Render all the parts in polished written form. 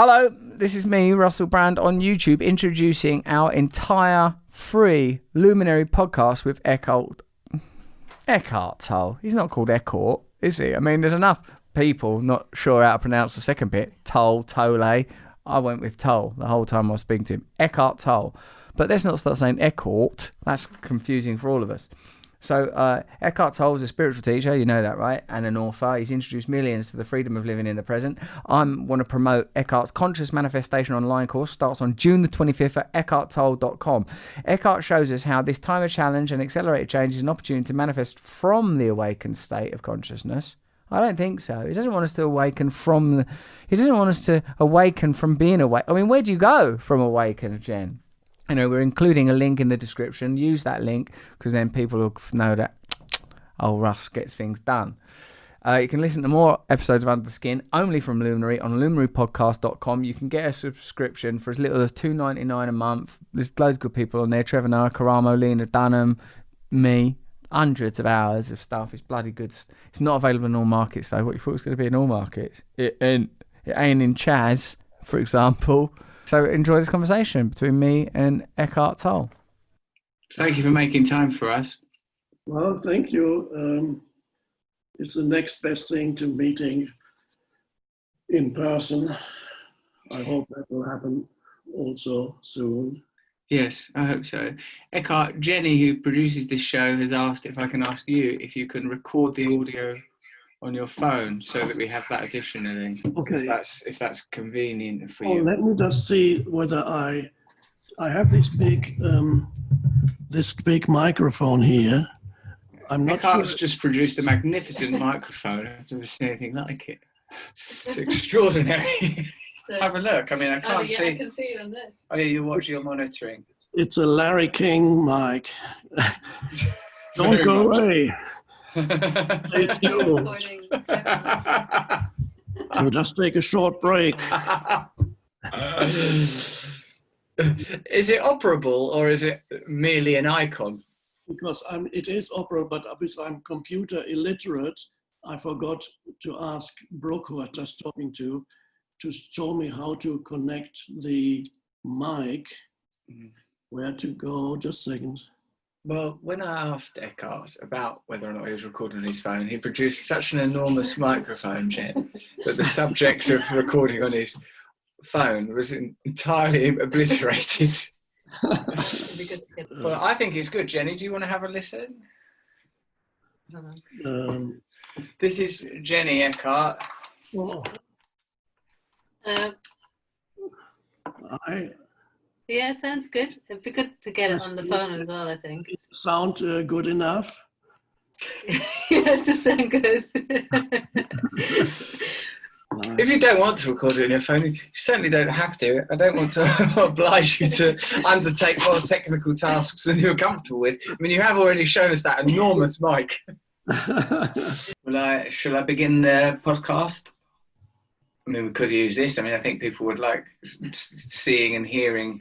Hello, this is me, Russell Brand, on YouTube, introducing our entire free Luminary podcast with Eckhart Tolle. He's not called Eckhart, is he? I mean, there's enough people not sure how to pronounce the second bit. Tolle. I went with Tolle the whole time I was speaking to him. Eckhart Tolle. But let's not start saying Eckhart. That's confusing for all of us. So Eckhart Tolle is a spiritual teacher, you know that, right? And an author. He's introduced millions to the freedom of living in the present. I want to promote Eckhart's Conscious Manifestation online course. Starts on June the 25th at eckharttolle.com. Eckhart shows us how this time of challenge and accelerated change is an opportunity to manifest from the awakened state of consciousness. I don't think so. He doesn't want us to awaken from... He doesn't want us to awaken from being awake. I mean, where do you go from awaken, Jen? You know, we're including a link in the description. Use that link because then people will know that Russ gets things done. You can listen to more episodes of Under the Skin only from Luminary on luminarypodcast.com. You can get a subscription for as little as $2.99 a month. There's loads of good people on there. Trevor Noah, Karamo, Lena Dunham, me. Hundreds of hours of stuff. It's bloody good. It's not available in all markets though. What you thought it was going to be in all markets? It ain't in Chaz, for example. So enjoy this conversation between me and Eckhart Tolle. Thank you for making time for us. Well, thank you. It's the next best thing to meeting in person. I hope that will happen also soon. Yes, I hope so. Eckhart, Jenny, who produces this show, has asked if I can ask you if you can record the audio on your phone so that we have that additionally. Okay. If that's convenient for you. Let me just see whether I have this big microphone here. I'm not Eckhart's sure. just produced a magnificent microphone. I've never seen anything like it. It's extraordinary. Have a look. I mean, I can't see. I can see you on this. Oh yeah, you're monitoring. It's a Larry King mic. Don't go away. Stay tuned. We'll just take a short break. Is it operable or is it merely an icon? Because it is operable, but because I'm computer illiterate, I forgot to ask Brooke, who I was just talking to show me how to connect the mic. Where to go? Just a second. Well, when I asked Eckhart about whether or not he was recording on his phone, he produced such an enormous microphone, Jen, that the subject of recording on his phone was entirely obliterated. But I think it's good. Jenny, do you want to have a listen? This is Jenny Eckhart. Oh. Yeah, sounds good. It'd be good to get it on the phone as well, I think. Sound good enough? Yeah, it does sound good. If you don't want to record it on your phone, you certainly don't have to. I don't want to oblige you to undertake more technical tasks than you're comfortable with. I mean, you have already shown us that enormous mic. Shall I begin the podcast? I mean, we could use this. I mean, I think people would like seeing and hearing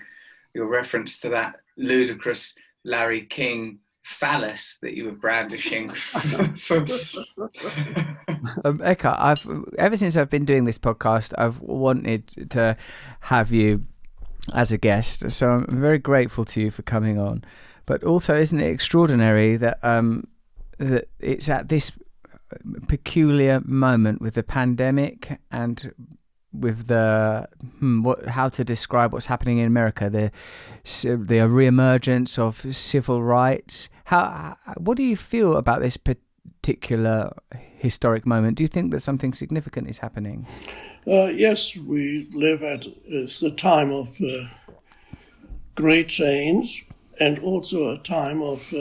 your reference to that ludicrous Larry King phallus that you were brandishing. Eckhart, ever since I've been doing this podcast, I've wanted to have you as a guest. So I'm very grateful to you for coming on. But also, isn't it extraordinary that that it's at this peculiar moment with the pandemic and with the how to describe what's happening in America, the reemergence of civil rights. What do you feel about this particular historic moment? Do you think that something significant is happening? Yes, we live at the time of great change and also a time of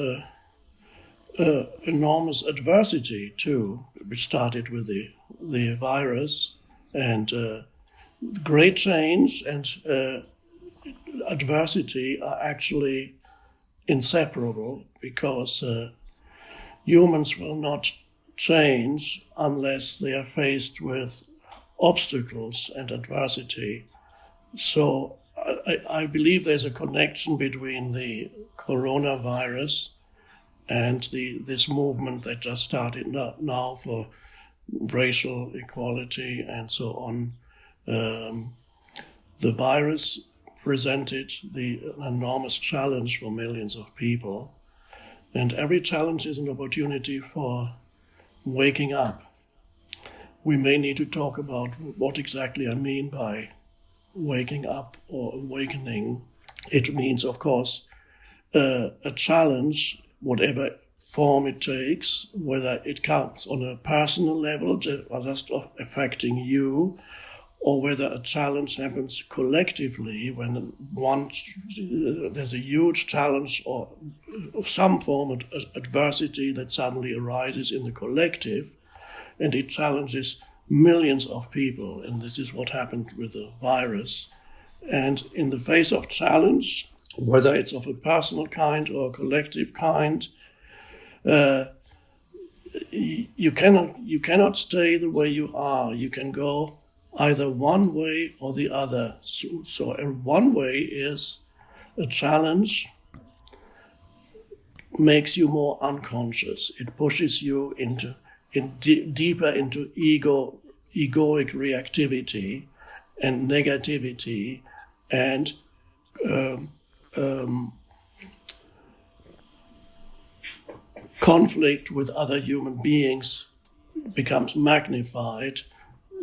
enormous adversity too. We started with the virus, and great change and adversity are actually inseparable, because humans will not change unless they are faced with obstacles and adversity. So I believe there's a connection between the coronavirus and this movement that just started now for racial equality and so on. the virus presented an enormous challenge for millions of people. And every challenge is an opportunity for waking up. We may need to talk about what exactly I mean by waking up or awakening. It means, of course, a challenge, whatever form it takes, whether it comes on a personal level, just affecting you, or whether a challenge happens collectively when there's a huge challenge or some form of adversity that suddenly arises in the collective, and it challenges millions of people. And this is what happened with the virus. And in the face of challenge, whether it's of a personal kind or a collective kind, you cannot stay the way you are. You can go either one way or the other. So one way is a challenge makes you more unconscious. It pushes you deeper into egoic reactivity and negativity, and conflict with other human beings becomes magnified.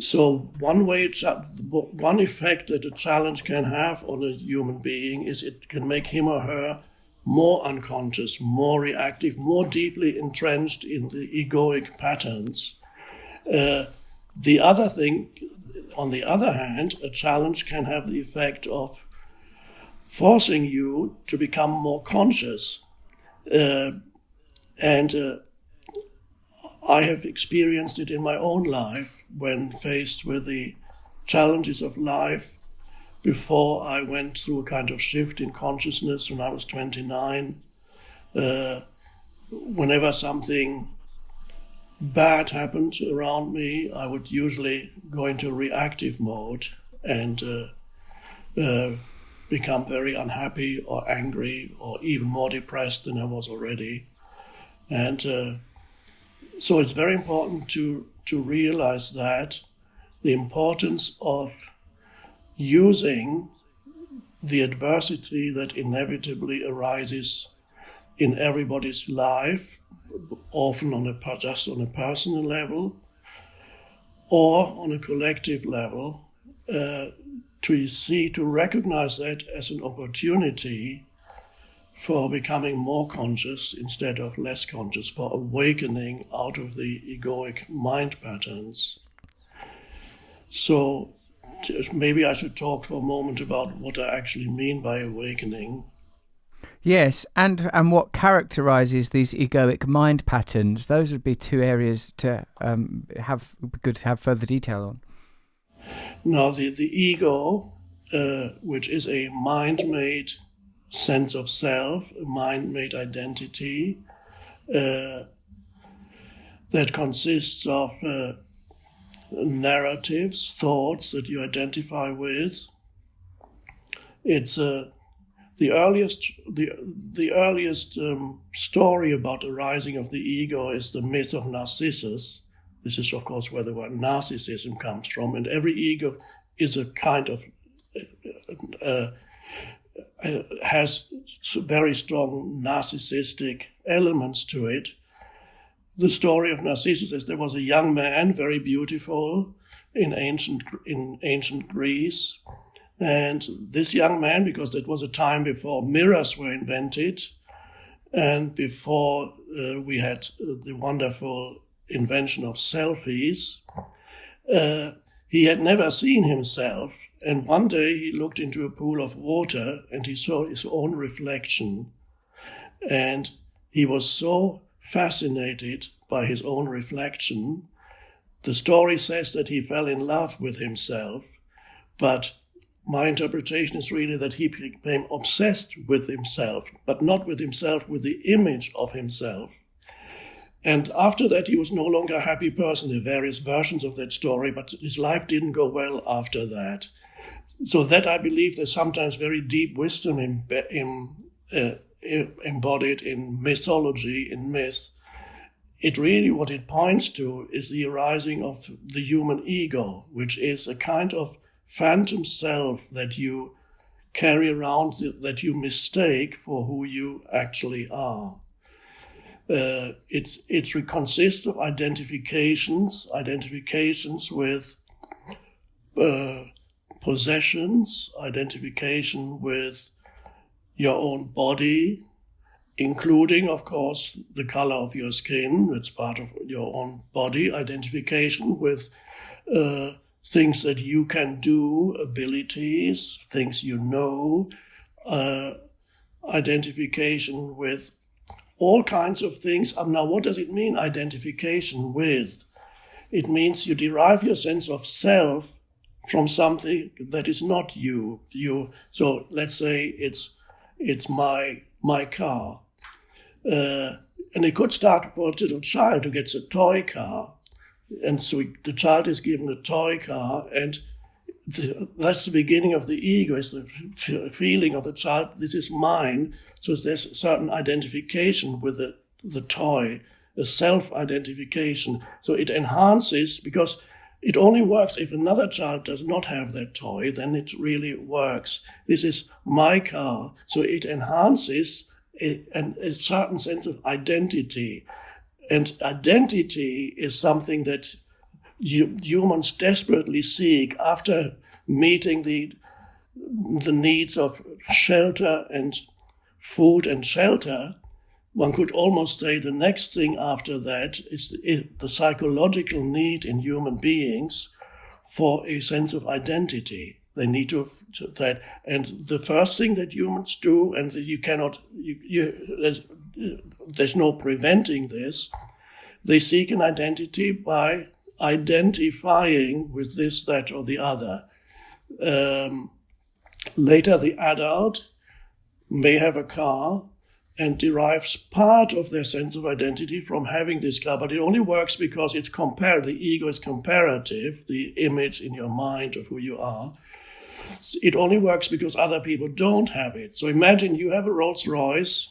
So one effect that a challenge can have on a human being is it can make him or her more unconscious, more reactive, more deeply entrenched in the egoic patterns. The other thing, on the other hand, a challenge can have the effect of forcing you to become more conscious. I have experienced it in my own life when faced with the challenges of life. Before I went through a kind of shift in consciousness when I was 29, whenever something bad happened around me, I would usually go into reactive mode and become very unhappy or angry or even more depressed than I was already. And so it's very important to realize that the importance of using the adversity that inevitably arises in everybody's life, often just on a personal level or on a collective level, to recognize that as an opportunity for becoming more conscious instead of less conscious, for awakening out of the egoic mind patterns. So maybe I should talk for a moment about what I actually mean by awakening. Yes, and what characterizes these egoic mind patterns. Those would be two areas to have further detail on. Now, the ego, which is a mind-made sense of self, a mind-made identity that consists of narratives, thoughts that you identify with. It's the earliest story about the rising of the ego is the myth of Narcissus. This is, of course, where the word narcissism comes from, and every ego is a kind of has very strong narcissistic elements to it. The story of Narcissus is there was a young man, very beautiful, in ancient Greece. And this young man, because that was a time before mirrors were invented and before we had the wonderful invention of selfies, he had never seen himself. And one day he looked into a pool of water and he saw his own reflection. And he was so fascinated by his own reflection. The story says that he fell in love with himself, but my interpretation is really that he became obsessed with himself, but not with himself, with the image of himself. And after that, he was no longer a happy person. There are various versions of that story, but his life didn't go well after that. So that, I believe, there's sometimes very deep wisdom embodied in mythology, in myth. It really, what it points to is the arising of the human ego, which is a kind of phantom self that you carry around, that you mistake for who you actually are. It consists of identifications with possessions, identification with your own body, including, of course, the color of your skin. It's part of your own body. Identification with things that you can do, abilities, things you know. Identification with all kinds of things. Now, what does it mean, identification with? It means you derive your sense of self from something that is not you. So let's say it's my car. And it could start for a little child who gets a toy car. And so the child is given a toy car, and that's the beginning of the ego, is the feeling of the child, this is mine. So there's a certain identification with the toy, a self-identification. So it enhances, because it only works if another child does not have that toy, then it really works. This is my car. So it enhances a certain sense of identity. And identity is something that humans desperately seek after meeting the needs of shelter and food and shelter. One could almost say the next thing after that is the psychological need in human beings for a sense of identity. They need to that, and the first thing that humans do, and you cannot, there's no preventing this. They seek an identity by identifying with this, that, or the other. Later, the adult may have a car and derives part of their sense of identity from having this car, but it only works because it's the ego is comparative, the image in your mind of who you are. It only works because other people don't have it. So imagine you have a Rolls Royce.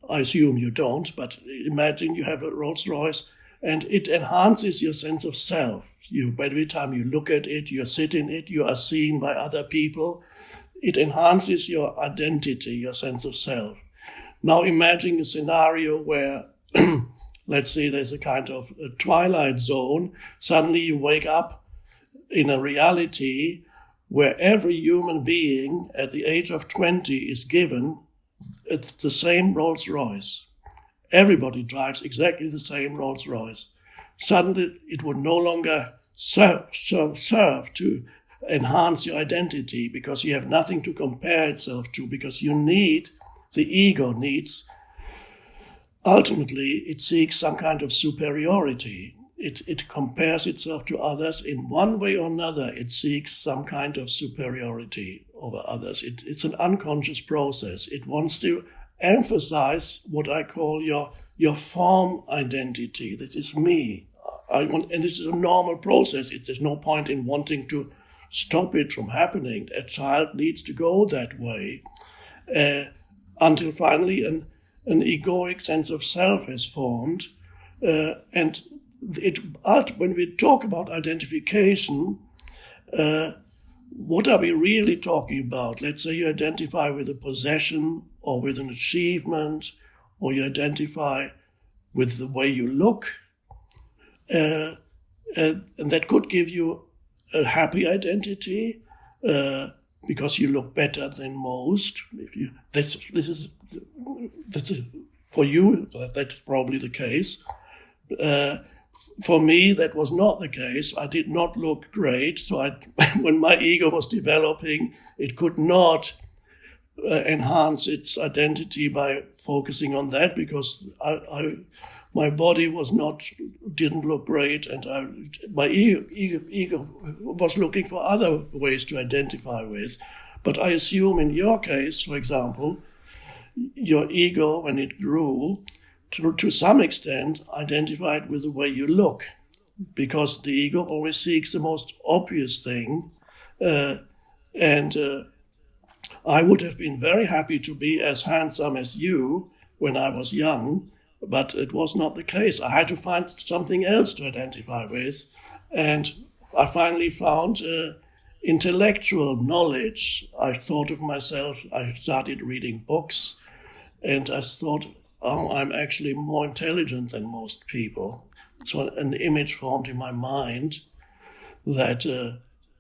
I assume you don't, but imagine you have a Rolls Royce, and it enhances your sense of self. Every time you look at it, you sit in it, you are seen by other people. It enhances your identity, your sense of self. Now imagine a scenario where, let's say there's a kind of a twilight zone. Suddenly you wake up in a reality where every human being at the age of 20 is given the same Rolls Royce. Everybody drives exactly the same Rolls Royce. Suddenly it would no longer serve to enhance your identity, because you have nothing to compare itself to, because the ego needs, ultimately it seeks some kind of superiority. It compares itself to others in one way or another. It seeks some kind of superiority over others. It's an unconscious process. It wants to emphasize what I call your form identity. This is me. And this is a normal process. There's no point in wanting to stop it from happening. A child needs to go that way until finally an egoic sense of self is formed. And when we talk about identification, what are we really talking about? Let's say you identify with a possession or with an achievement, or you identify with the way you look, and that could give you a happy identity because you look better than most. For you, that's probably the case. For me, that was not the case. I did not look great. So when my ego was developing, it could not enhance its identity by focusing on that, because my body didn't look great, and my ego was looking for other ways to identify with. But I assume in your case, for example, your ego, when it grew, to some extent identified with the way you look, because the ego always seeks the most obvious thing. And I would have been very happy to be as handsome as you when I was young, but it was not the case. I had to find something else to identify with. And I finally found intellectual knowledge, I thought of myself, I started reading books, and I thought, oh, I'm actually more intelligent than most people. So an image formed in my mind that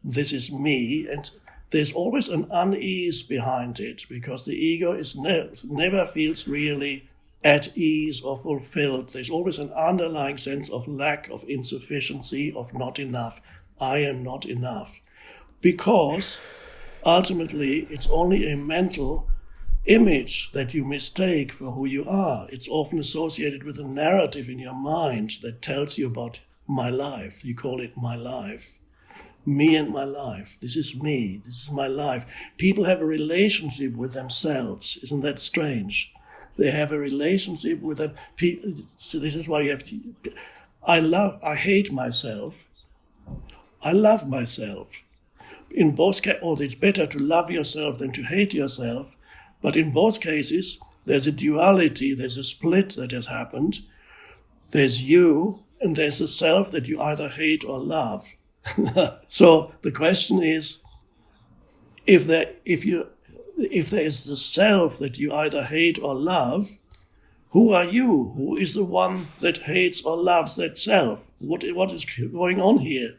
this is me, and there's always an unease behind it, because the ego is never feels really at ease or fulfilled. There's always an underlying sense of lack, of insufficiency, of not enough. I am not enough. Because ultimately it's only a mental image that you mistake for who you are. It's often associated with a narrative in your mind that tells you about my life. You call it my life. Me and my life. This is me. This is my life. People have a relationship with themselves. Isn't that strange? They have a relationship with them. So this is why you have to... I hate myself. I love myself. In both cases, it's better to love yourself than to hate yourself. But in both cases, there's a duality, there's a split that has happened. There's you, and there's a self that you either hate or love. So the question is, if there is the self that you either hate or love, who are you? Who is the one that hates or loves that self? What is going on here?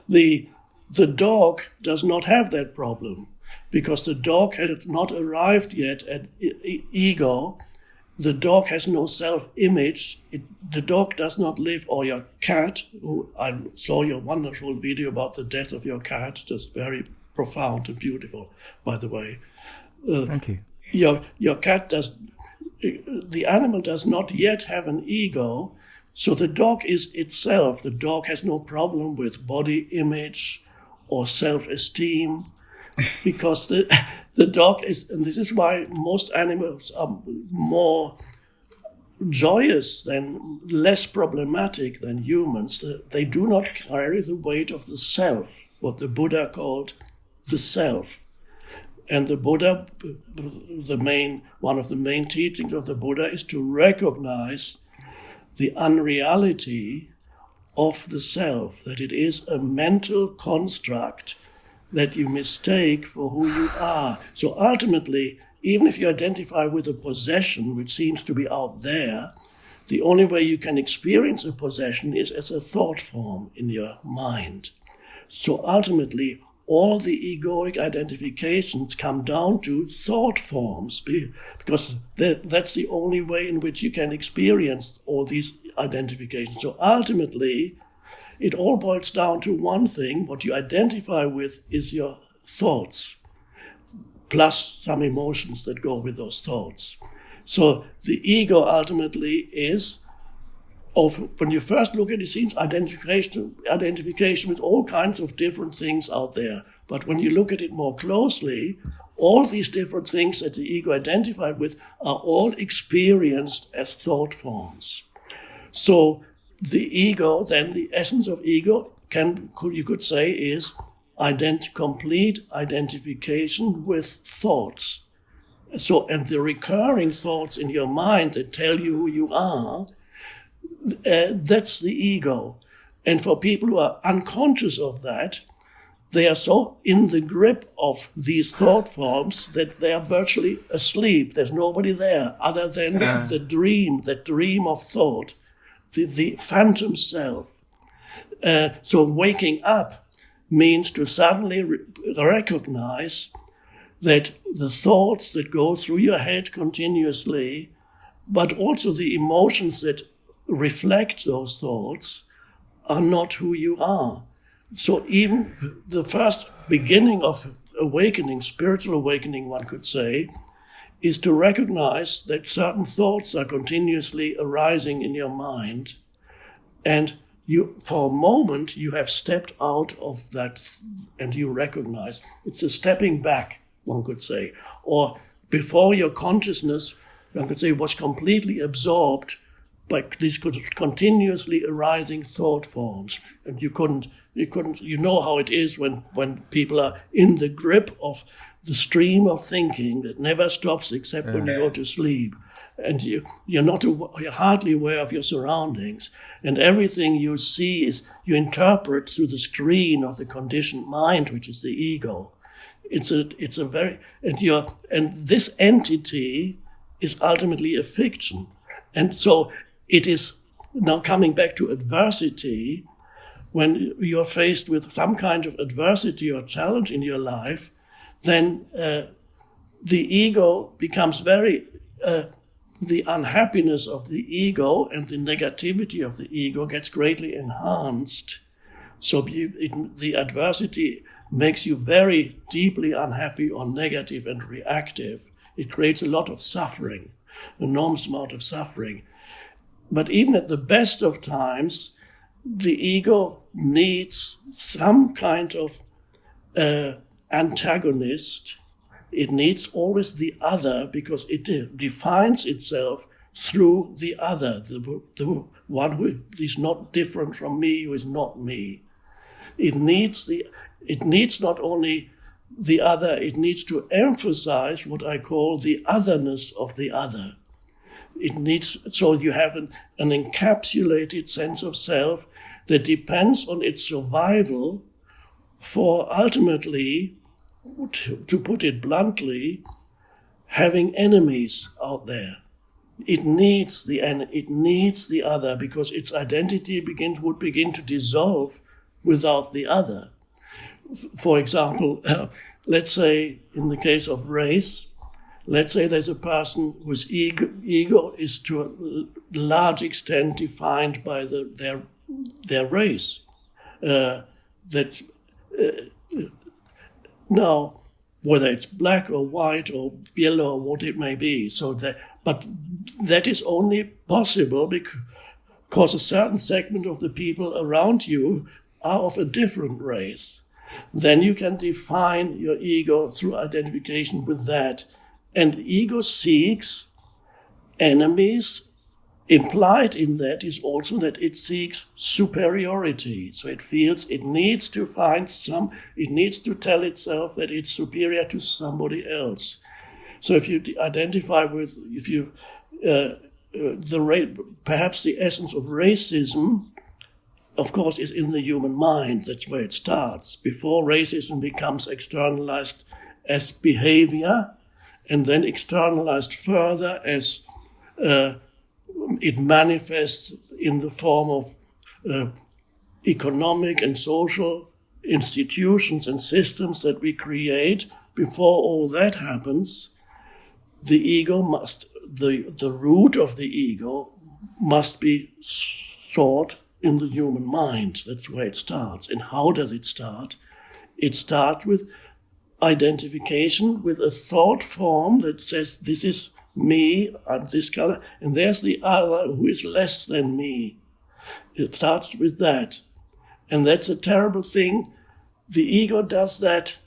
The dog does not have that problem, because the dog has not arrived yet at ego. The dog has no self-image. The dog does not live, or your cat. I saw your wonderful video about the death of your cat, just very profound and beautiful, by the way. Thank you. Your cat the animal does not yet have an ego, so the dog is itself. The dog has no problem with body image or self-esteem, because the dog is, and this is why most animals are more joyous than, less problematic than humans. They do not carry the weight of the self, what the Buddha called the self. And the Buddha, one of the main teachings of the Buddha is to recognize the unreality of the self, that it is a mental construct that you mistake for who you are. So ultimately, even if you identify with a possession which seems to be out there, the only way you can experience a possession is as a thought form in your mind. So ultimately, all the egoic identifications come down to thought forms, because that's the only way in which you can experience all these identifications. So ultimately, it all boils down to one thing. What you identify with is your thoughts, plus some emotions that go with those thoughts. So the ego ultimately is, when you first look at it, it seems identification with all kinds of different things out there. But when you look at it more closely, all these different things that the ego identified with are all experienced as thought forms. So the ego, then the essence of ego, you could say, is complete identification with thoughts. So, and the recurring thoughts in your mind that tell you who you are, that's the ego. And for people who are unconscious of that, they are so in the grip of these thought forms that they are virtually asleep. There's nobody there other than the dream of thought, the phantom self. So waking up means to suddenly recognize that the thoughts that go through your head continuously, but also the emotions that reflect those thoughts, are not who you are. So even the first beginning of awakening, spiritual awakening, one could say, is to recognize that certain thoughts are continuously arising in your mind, and you, for a moment, you have stepped out of that, and you recognize it's a stepping back, one could say. Or before your consciousness, one could say, was completely absorbed by these continuously arising thought forms, and you couldn't You know how it is when people are in the grip of the stream of thinking that never stops except when you go to sleep. And you're hardly aware of your surroundings, and everything you see is you interpret through the screen of the conditioned mind, which is the ego. It's a very and this entity is ultimately a fiction, and so it is now coming back to adversity. When you're faced with some kind of adversity or challenge in your life, then the ego becomes very. The unhappiness of the ego and the negativity of the ego gets greatly enhanced. So the adversity makes you very deeply unhappy or negative and reactive. It creates a lot of suffering, enormous amount of suffering. But even at the best of times, the ego needs some kind of antagonist. It needs always the other because it defines itself through the other, the one who is not different from me, who is not me. It needs not only the other, it needs to emphasize what I call the otherness of the other. So you have an encapsulated sense of self that depends on its survival for ultimately, to put it bluntly, having enemies out there. It needs the other because its identity would begin to dissolve without the other. For example, let's say in the case of race, let's say there's a person whose ego is to a large extent defined by their race. Now, whether it's black or white or yellow or what it may be, but that is only possible because a certain segment of the people around you are of a different race. Then you can define your ego through identification with that. And the ego seeks enemies. Implied in that is also that it seeks superiority. So it feels it needs to it needs to tell itself that it's superior to somebody else. So if you identify with, perhaps the essence of racism, of course, is in the human mind. That's where it starts. Before racism becomes externalized as behavior, and then externalized further as it manifests in the form of economic and social institutions and systems that we create. Before all that happens, the ego the root of the ego must be sought in the human mind. That's where it starts. And how does it start? It starts with identification with a thought form that says, this is me, I'm this color, and there's the other who is less than me. It starts with that. And that's a terrible thing. The ego does that.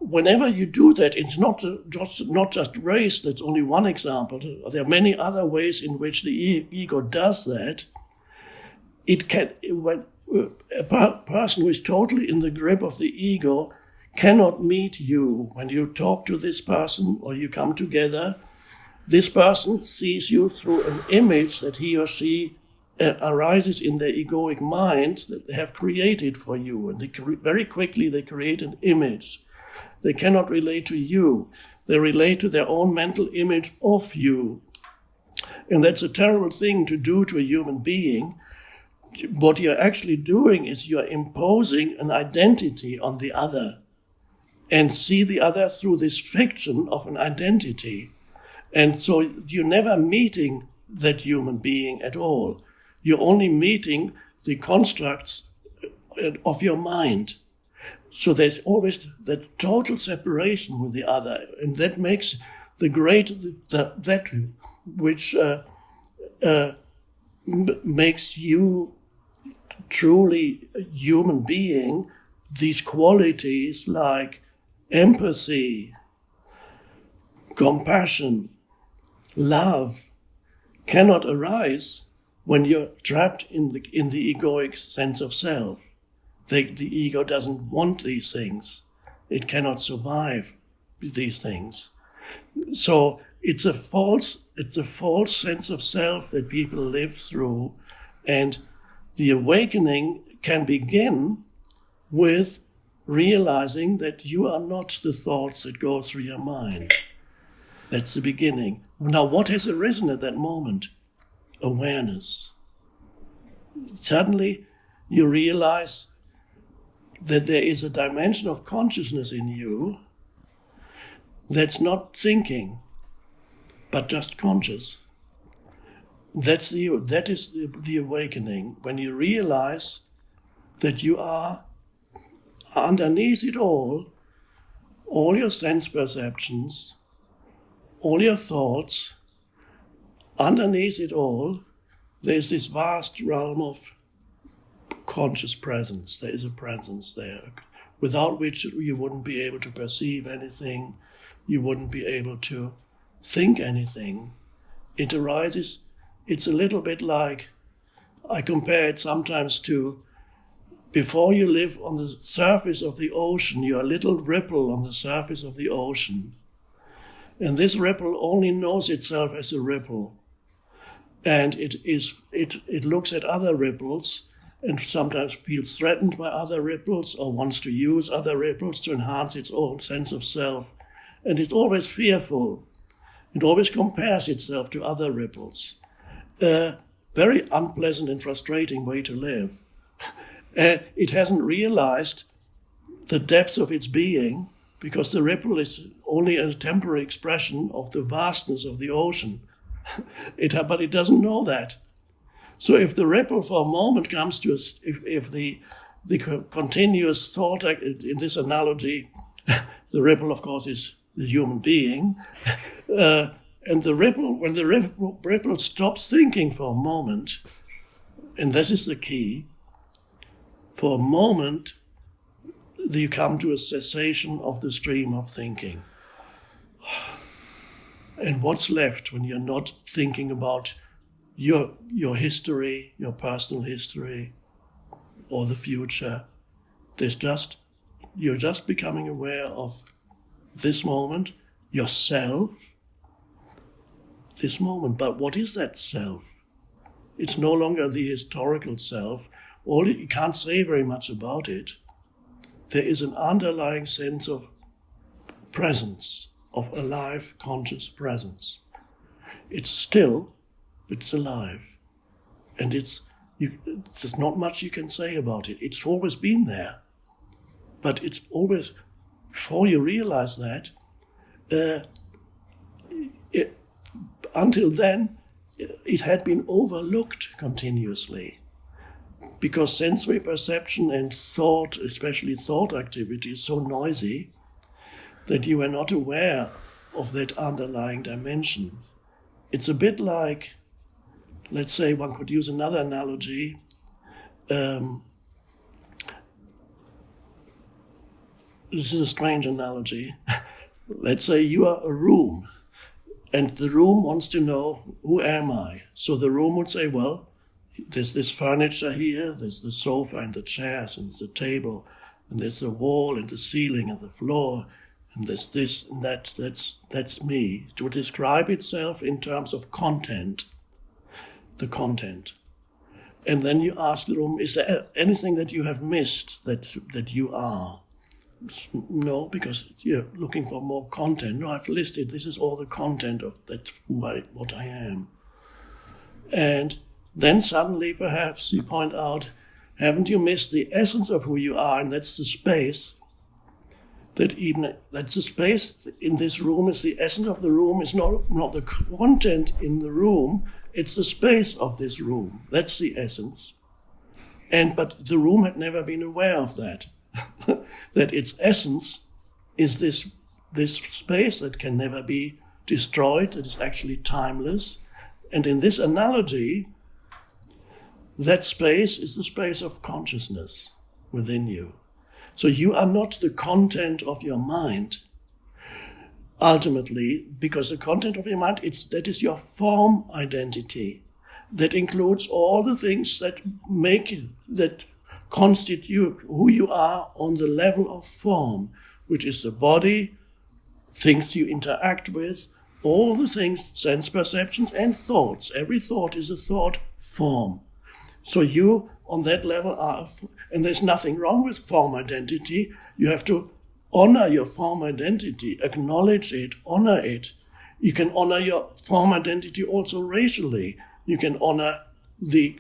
Whenever you do that, it's not just race. That's only one example. There are many other ways in which the ego does that. When a person who is totally in the grip of the ego cannot meet you. When you talk to this person or you come together, this person sees you through an image that he or she arises in their egoic mind that they have created for you. And very quickly they create an image. They cannot relate to you. They relate to their own mental image of you. And that's a terrible thing to do to a human being. What you're actually doing is you're imposing an identity on the other and see the other through this fiction of an identity. And so you're never meeting that human being at all. You're only meeting the constructs of your mind. So there's always that total separation with the other. And that makes makes you truly a human being, these qualities like empathy, compassion, love, cannot arise when you're trapped in the egoic sense of self. The ego doesn't want these things. It cannot survive these things. So it's a false sense of self that people live through, and the awakening can begin with realizing that you are not the thoughts that go through your mind. That's the beginning. Now, what has arisen at that moment? Awareness. Suddenly, you realize that there is a dimension of consciousness in you that's not thinking, but just conscious. That is the awakening, when you realize that you are underneath it all your sense perceptions, all your thoughts, underneath it all, there's this vast realm of conscious presence. There is a presence there, without which you wouldn't be able to perceive anything, you wouldn't be able to think anything. It arises, it's a little bit like, I compare it sometimes to, before you live on the surface of the ocean, you're a little ripple on the surface of the ocean. And this ripple only knows itself as a ripple. And it looks at other ripples and sometimes feels threatened by other ripples or wants to use other ripples to enhance its own sense of self. And it's always fearful. It always compares itself to other ripples. A very unpleasant and frustrating way to live. It hasn't realized the depth of its being, because the ripple is only a temporary expression of the vastness of the ocean. But it doesn't know that. So if the ripple for a moment comes to us, if the continuous thought, in this analogy, the ripple, of course, is the human being, and the ripple, when the ripple stops thinking for a moment, and this is the key, for a moment, you come to a cessation of the stream of thinking. And what's left when you're not thinking about your history, your personal history, or the future? You're just becoming aware of this moment, yourself, this moment. But what is that self? It's no longer the historical self. You can't say very much about it. There is an underlying sense of presence, of alive, conscious presence. It's still, but it's alive. And there's not much you can say about it. It's always been there. But it's always, before you realize that, until then, it had been overlooked continuously. Because sensory perception and thought, especially thought activity, is so noisy that you are not aware of that underlying dimension. It's a bit like, let's say, one could use another analogy. This is a strange analogy. Let's say you are a room, and the room wants to know, who am I? So the room would say, well, there's this furniture here, there's the sofa and the chairs and the table, and there's the wall and the ceiling and the floor, and there's this and that. That's me. To describe itself in terms of content, the content. And then you ask the room, is there anything that you have missed that you are? No, because you're looking for more content. No, I've listed, this is all the content of that, what I am. And then suddenly, perhaps, you point out, haven't you missed the essence of who you are? And that's the space. That's the space in this room. Is the essence of the room. Is not the content in the room. It's the space of this room. That's the essence. But the room had never been aware of that. That its essence is this space that can never be destroyed. That is actually timeless. And in this analogy, that space is the space of consciousness within you. So you are not the content of your mind. ultimately, because the content of your mind, that is your form identity. That includes all the things that constitute who you are on the level of form, which is the body, things you interact with, all the things, sense perceptions and thoughts. Every thought is a thought form. So you, on that level, and there's nothing wrong with form identity. You have to honor your form identity, acknowledge it, honor it. You can honor your form identity also racially. You can honor the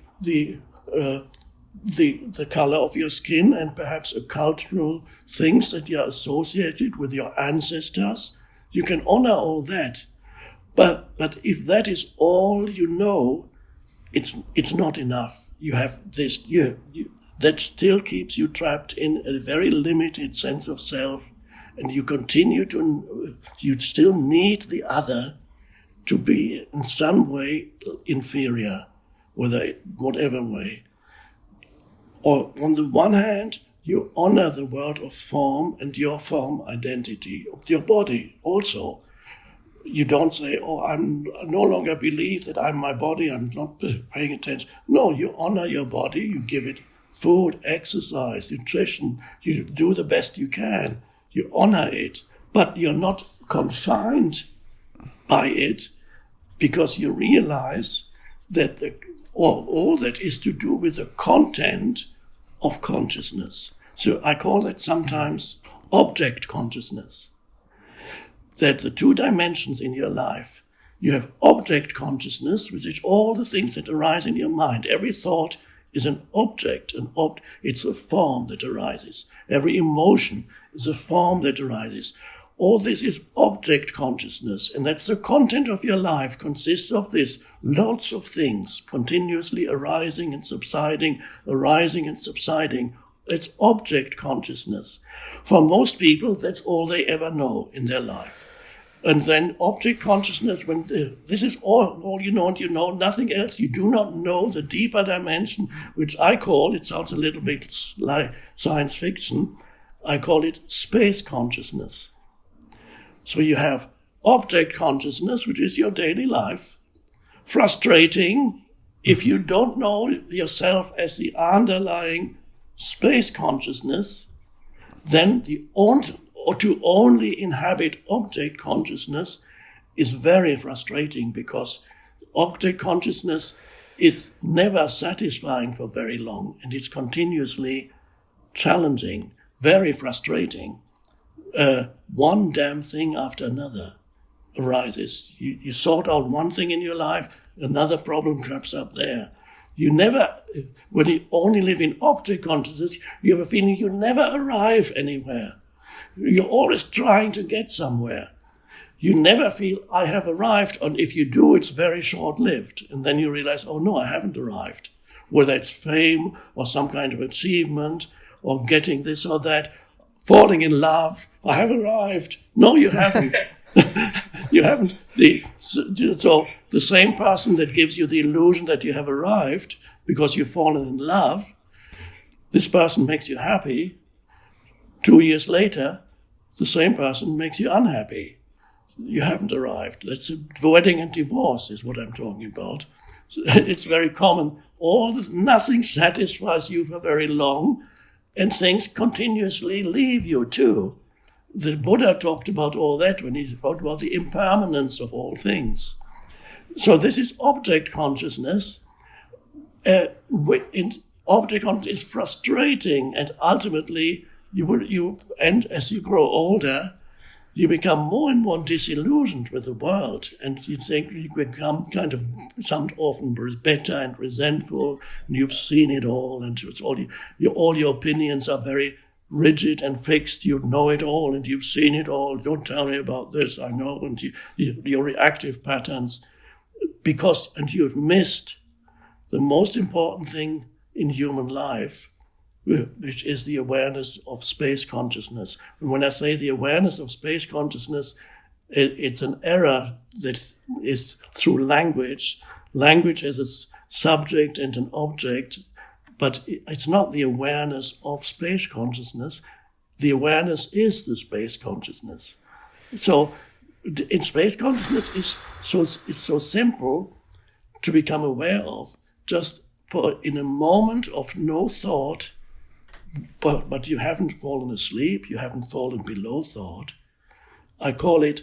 color of your skin and perhaps cultural things that you are associated with your ancestors. You can honor all that. But if that is all you know, it's not enough. You have this, that still keeps you trapped in a very limited sense of self, and you still need the other to be in some way inferior, whatever way. Or on the one hand, you honor the world of form and your form identity, your body also. You don't say, I no longer believe that I'm my body, I'm not paying attention. No, you honor your body, you give it food, exercise, nutrition, you do the best you can, you honor it, but you're not confined by it because you realize that all that is to do with the content of consciousness. So I call that sometimes object consciousness. That the two dimensions in your life, you have object consciousness, which is all the things that arise in your mind. Every thought is an object, it's a form that arises. Every emotion is a form that arises. All this is object consciousness, and that's the content of your life, consists of this, lots of things continuously arising and subsiding. It's object consciousness. For most people, that's all they ever know in their life. And then object consciousness, this is all you know, and you know nothing else. You do not know the deeper dimension, which I call, it sounds a little bit like science fiction, I call it space consciousness. So you have object consciousness, which is your daily life, frustrating if you don't know yourself as the underlying space consciousness. Then to only inhabit object consciousness is very frustrating, because object consciousness is never satisfying for very long, and it's continuously challenging, very frustrating. One damn thing after another arises. You sort out one thing in your life, another problem crops up there. When you only live in object consciousness, you have a feeling you never arrive anywhere. You're always trying to get somewhere. You never feel, I have arrived, and if you do, it's very short-lived. And then you realize, oh no, I haven't arrived. Whether it's fame or some kind of achievement or getting this or that, falling in love, I have arrived. No, you haven't. You haven't. So the same person that gives you the illusion that you have arrived because you've fallen in love, this person makes you happy. 2 years later, the same person makes you unhappy. You haven't arrived. That's wedding and divorce is what I'm talking about. It's very common. Nothing satisfies you for very long, and things continuously leave you too. The Buddha talked about all that when he talked about the impermanence of all things. So this is object consciousness. Object consciousness is frustrating, and ultimately and as you grow older, you become more and more disillusioned with the world, and you think you become kind of often bitter and resentful, and you've seen it all, and it's all your opinions are very rigid and fixed. You know it all, and you've seen it all. Don't tell me about this, I know. And your reactive patterns, and you've missed the most important thing in human life, which is the awareness of space consciousness. And when I say the awareness of space consciousness, it's an error that is through language. Language has a subject and an object, but it's not the awareness of space consciousness. The awareness is the space consciousness. So in space consciousness is so simple to become aware of, just for in a moment of no thought, but you haven't fallen asleep, you haven't fallen below thought. I call it,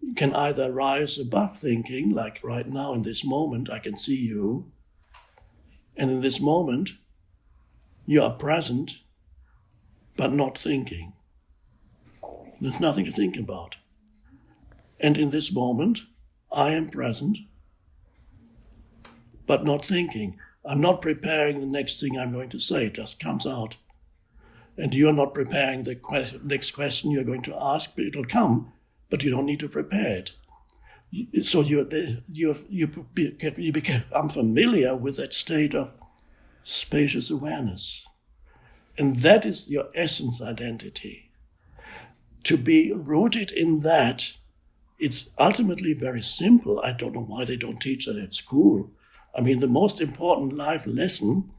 you can either rise above thinking, like right now in this moment, I can see you, and in this moment, you are present, but not thinking. There's nothing to think about. And in this moment, I am present, but not thinking. I'm not preparing the next thing I'm going to say, it just comes out. And you're not preparing the next question you're going to ask, but it'll come, but you don't need to prepare it. So you become familiar with that state of spacious awareness. And that is your essence identity. To be rooted in that, it's ultimately very simple. I don't know why they don't teach that at school. I mean, the most important life lesson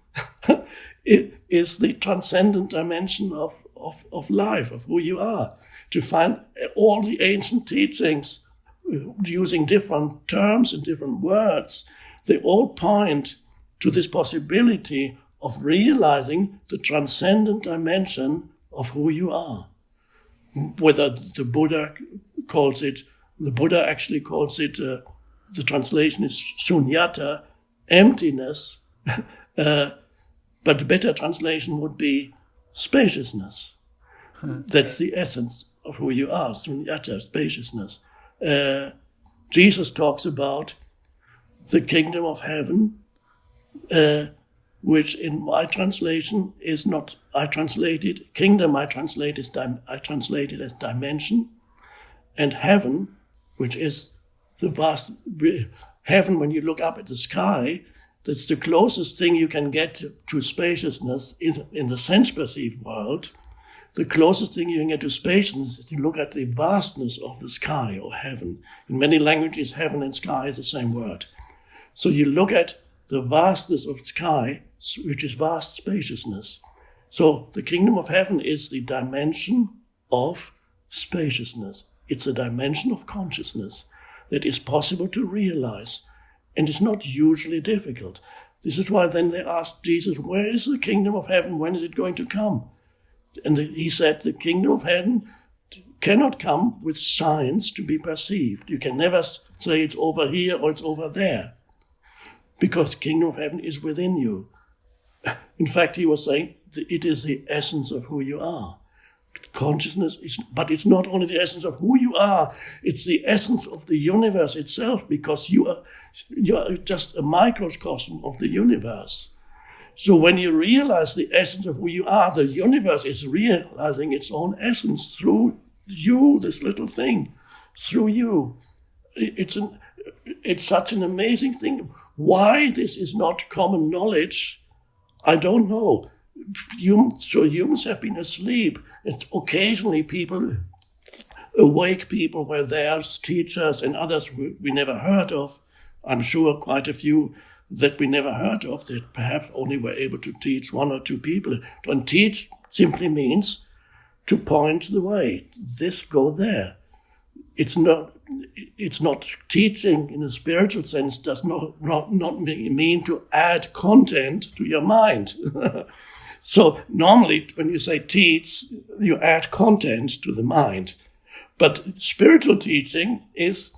is the transcendent dimension of life, of who you are. To find all the ancient teachings using different terms and different words, they all point to this possibility of realizing the transcendent dimension of who you are. Whether the Buddha actually calls it, the translation is shunyata, emptiness, but the better translation would be spaciousness. That's the essence of who you are, shunyata, spaciousness. Jesus talks about the kingdom of heaven, which in my translation is not, kingdom I translate it as dimension, and heaven, which is the vast, heaven when you look up at the sky, that's the closest thing you can get to spaciousness in the sense-perceived world. The closest thing you can get to spaciousness is to look at the vastness of the sky or heaven. In many languages, heaven and sky is the same word. So you look at the vastness of sky, which is vast spaciousness. So the kingdom of heaven is the dimension of spaciousness. It's a dimension of consciousness that is possible to realize, and it's not usually difficult. This is why then they asked Jesus, where is the kingdom of heaven? When is it going to come? And he said, the kingdom of heaven cannot come with signs to be perceived. You can never say it's over here or it's over there, because the kingdom of heaven is within you. In fact, he was saying it is the essence of who you are. Consciousness is, but it's not only the essence of who you are, it's the essence of the universe itself, because you are just a microcosm of the universe. So when you realize the essence of who you are, the universe is realizing its own essence through you, this little thing, through you. It's such an amazing thing. Why this is not common knowledge, I don't know. Humans have been asleep. It's occasionally awake people where there's teachers and others we never heard of. I'm sure quite a few that we never heard of, that perhaps only were able to teach one or two people. And teach simply means to point the way. This, go there. It's not teaching in a spiritual sense, does not mean to add content to your mind. So normally when you say teach, you add content to the mind. But spiritual teaching is,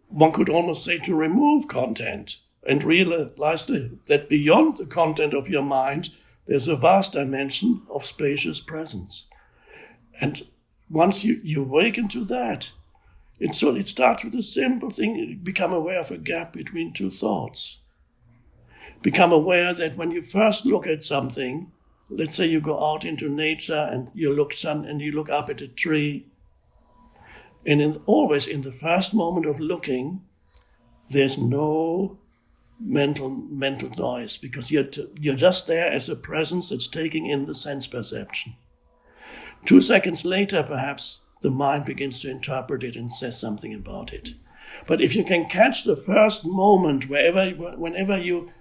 one could almost say, to remove content and realize that beyond the content of your mind, there's a vast dimension of spacious presence. And once you awaken to that, it starts with a simple thing. You become aware of a gap between two thoughts. Become aware that when you first look at something, let's say you go out into nature and you look up at a tree, and always in the first moment of looking, there's no mental noise, because you're just there as a presence that's taking in the sense perception. 2 seconds later, perhaps, the mind begins to interpret it and says something about it. But if you can catch the first moment, whenever you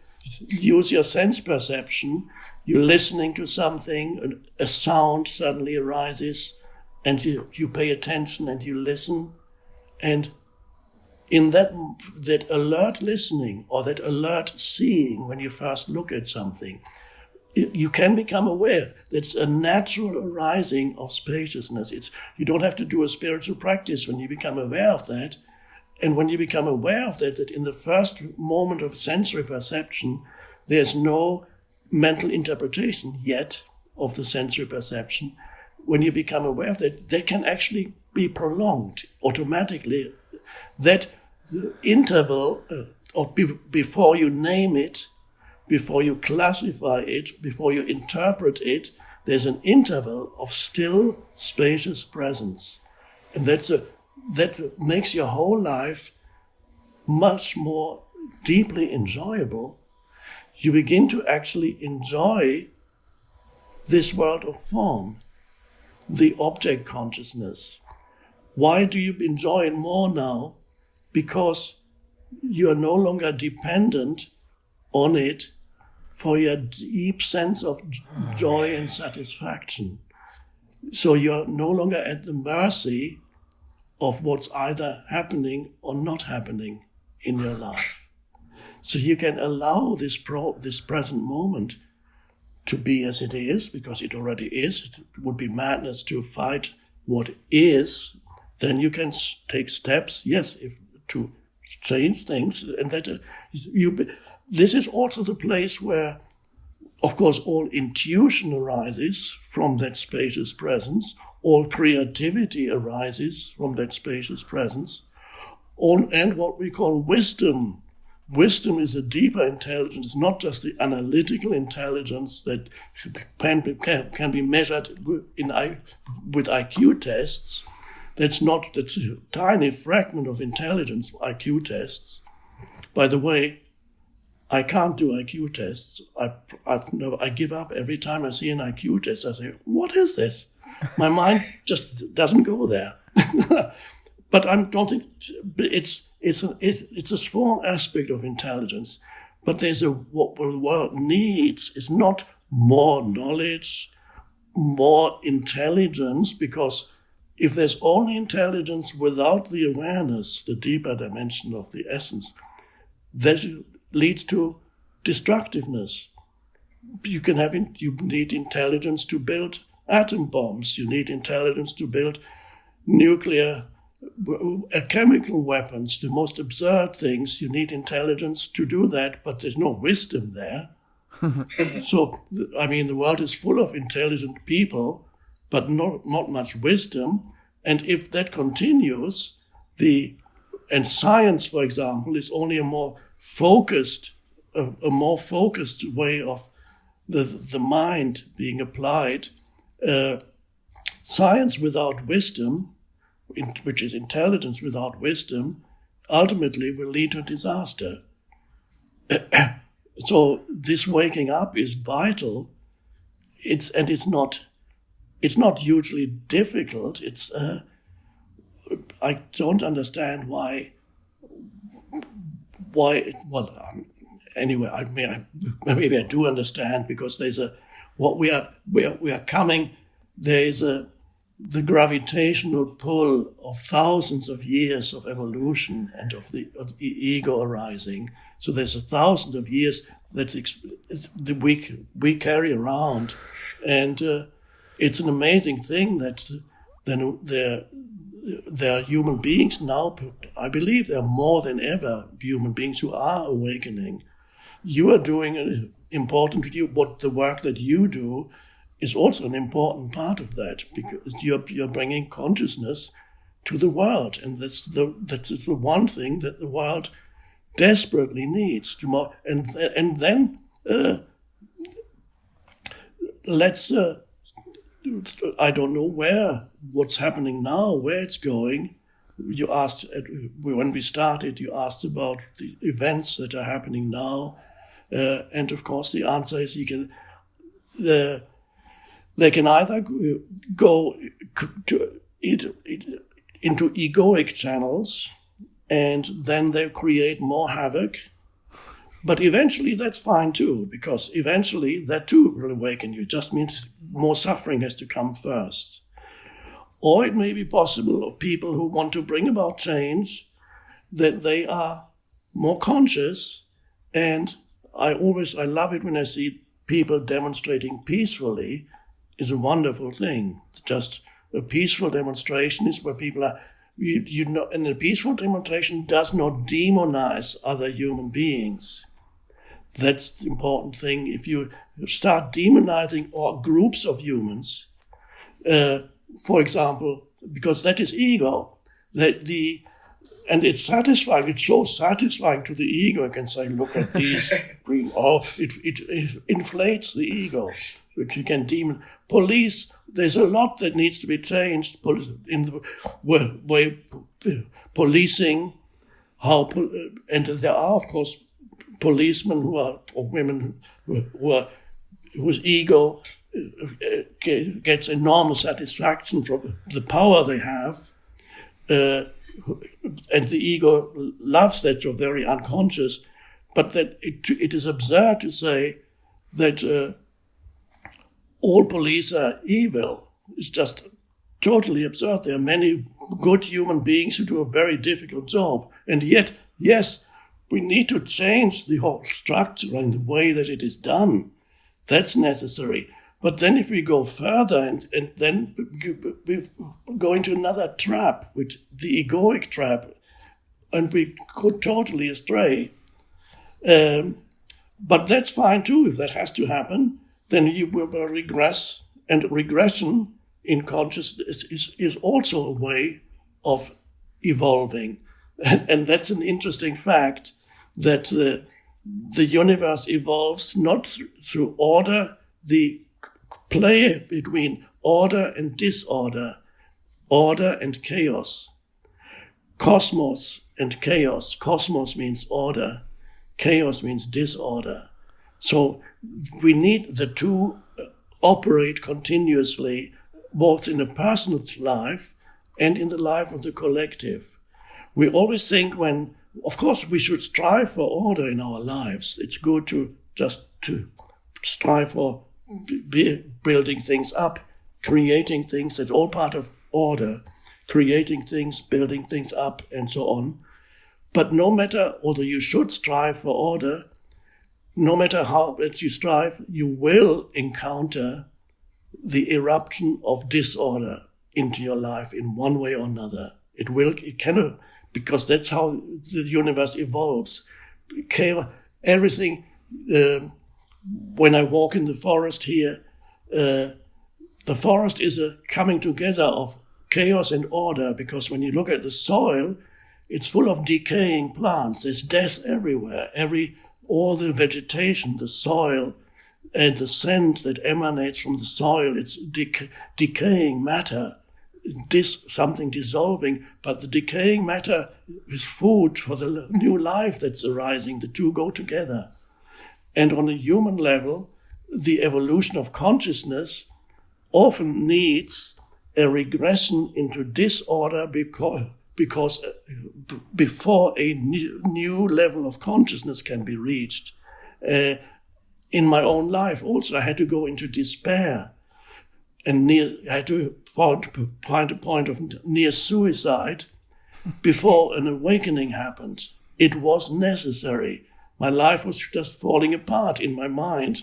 use your sense perception, you're listening to something, a sound suddenly arises, and you pay attention and you listen, And in that alert listening or that alert seeing when you first look at something, you can become aware. That's a natural arising of spaciousness. You don't have to do a spiritual practice when you become aware of that. And when you become aware of that in the first moment of sensory perception, there's no mental interpretation yet of the sensory perception. When you become aware of that can actually be prolonged automatically. That the interval, before you name it, before you classify it, before you interpret it, there's an interval of still, spacious presence. And that makes your whole life much more deeply enjoyable. You begin to actually enjoy this world of form, the object consciousness. Why do you enjoy it more now? Because you are no longer dependent on it for your deep sense of joy and satisfaction. So you're no longer at the mercy of what's either happening or not happening in your life. So you can allow this present moment to be as it is, because it already is. It would be madness to fight what is. Then you can take steps, to change things, and that this is also the place where, of course, all intuition arises from that spacious presence, all creativity arises from that spacious presence, and what we call wisdom. Wisdom is a deeper intelligence, not just the analytical intelligence that can be measured with IQ tests. That's a tiny fragment of intelligence, IQ tests. By the way, I can't do IQ tests. I give up every time I see an IQ test. I say, what is this? My mind just doesn't go there. But I don't think it's a small aspect of intelligence. But what the world needs is not more knowledge, more intelligence, because if there's only intelligence without the awareness, the deeper dimension of the essence, that leads to destructiveness. You need intelligence to build atom bombs. You need intelligence to build chemical weapons, the most absurd things. You need intelligence to do that, but there's no wisdom there. So, the world is full of intelligent people, but not much wisdom. And if that continues, and science, for example, is only a more focused way of the mind being applied. Science without wisdom, which is intelligence without wisdom, ultimately will lead to disaster. So this waking up is vital. It's not hugely difficult. I don't understand why. Well, anyway, maybe I do understand, because the gravitational pull of thousands of years of evolution and of the ego arising. So there's 1,000 of years that we carry around, and it's an amazing thing that there are human beings now. I believe there are more than ever human beings who are awakening. You are doing the work that you do is also an important part of that, because you're bringing consciousness to the world, and that's the one thing that the world desperately needs. And then let's. I don't know what's happening now, where it's going. You asked, when we started, you asked about the events that are happening now. And of course, the answer is they can either go into egoic channels, and then they create more havoc. But eventually that's fine too, because eventually that too will awaken you. It just means more suffering has to come first. Or it may be possible of people who want to bring about change, that they are more conscious. And I love it when I see people demonstrating peacefully. Is a wonderful thing. Just a peaceful demonstration is where people are, and a peaceful demonstration does not demonize other human beings. That's the important thing. If you start demonizing all groups of humans, for example, because that is ego, and it's satisfying. It's so satisfying to the ego. I can say, look at these. It inflates the ego. Which you can demon. Police, there's a lot that needs to be changed in the way policing, and there are, of course, policemen or women whose ego gets enormous satisfaction from the power they have, and the ego loves that. You're very unconscious, but that it is absurd to say that all police are evil. It's just totally absurd. There are many good human beings who do a very difficult job, and yet, yes, we need to change the whole structure and the way that it is done. That's necessary. But then if we go further and then we go into another trap, which the egoic trap, and we go totally astray. But that's fine too. If that has to happen, then you will regress. And regression in consciousness is also a way of evolving. And that's an interesting fact, that the universe evolves not through order, the play between order and disorder, order and chaos. Cosmos and chaos. Cosmos means order. Chaos means disorder. So we need the two operate continuously, both in a personal life and in the life of the collective. We always think of course, we should strive for order in our lives. It's good to strive for building things up, creating things. That's all part of order. Creating things, building things up, and so on. But no matter, although you should strive for order, no matter how much you strive, you will encounter the eruption of disorder into your life in one way or another. It cannot, because that's how the universe evolves. Everything, when I walk in the forest here, the forest is a coming together of chaos and order, because when you look at the soil, it's full of decaying plants. There's death everywhere. All the vegetation, the soil, and the scent that emanates from the soil, it's decaying matter, something dissolving, but the decaying matter is food for the new life that's arising. The two go together. And on a human level, the evolution of consciousness often needs a regression into disorder because before a new level of consciousness can be reached. In my own life also, I had to go into despair, and I had to find a point of near suicide before an awakening happened. It was necessary. My life was just falling apart in my mind.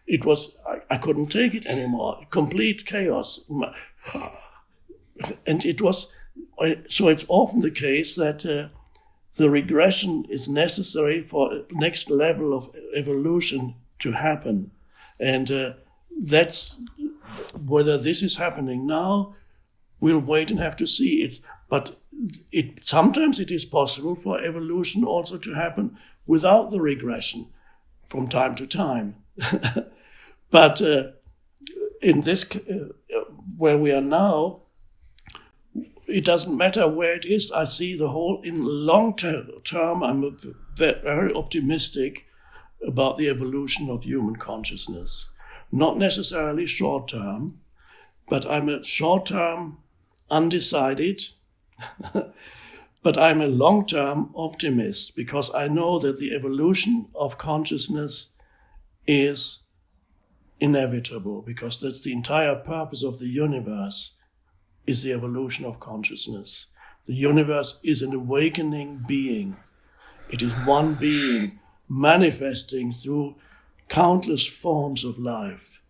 I couldn't take it anymore. Complete chaos. And it was, so it's often the case that the regression is necessary for a next level of evolution to happen. And that's, whether this is happening now, we'll wait and have to see it. But sometimes it is possible for evolution also to happen without the regression from time to time. But in this, where we are now, it doesn't matter where it is. I see the whole, in long term, I'm very optimistic about the evolution of human consciousness. Not necessarily short term, but I'm a short term undecided, but I'm a long term optimist, because I know that the evolution of consciousness is inevitable, because that's the entire purpose of the universe, is the evolution of consciousness. The universe is an awakening being. It is one being manifesting through countless forms of life.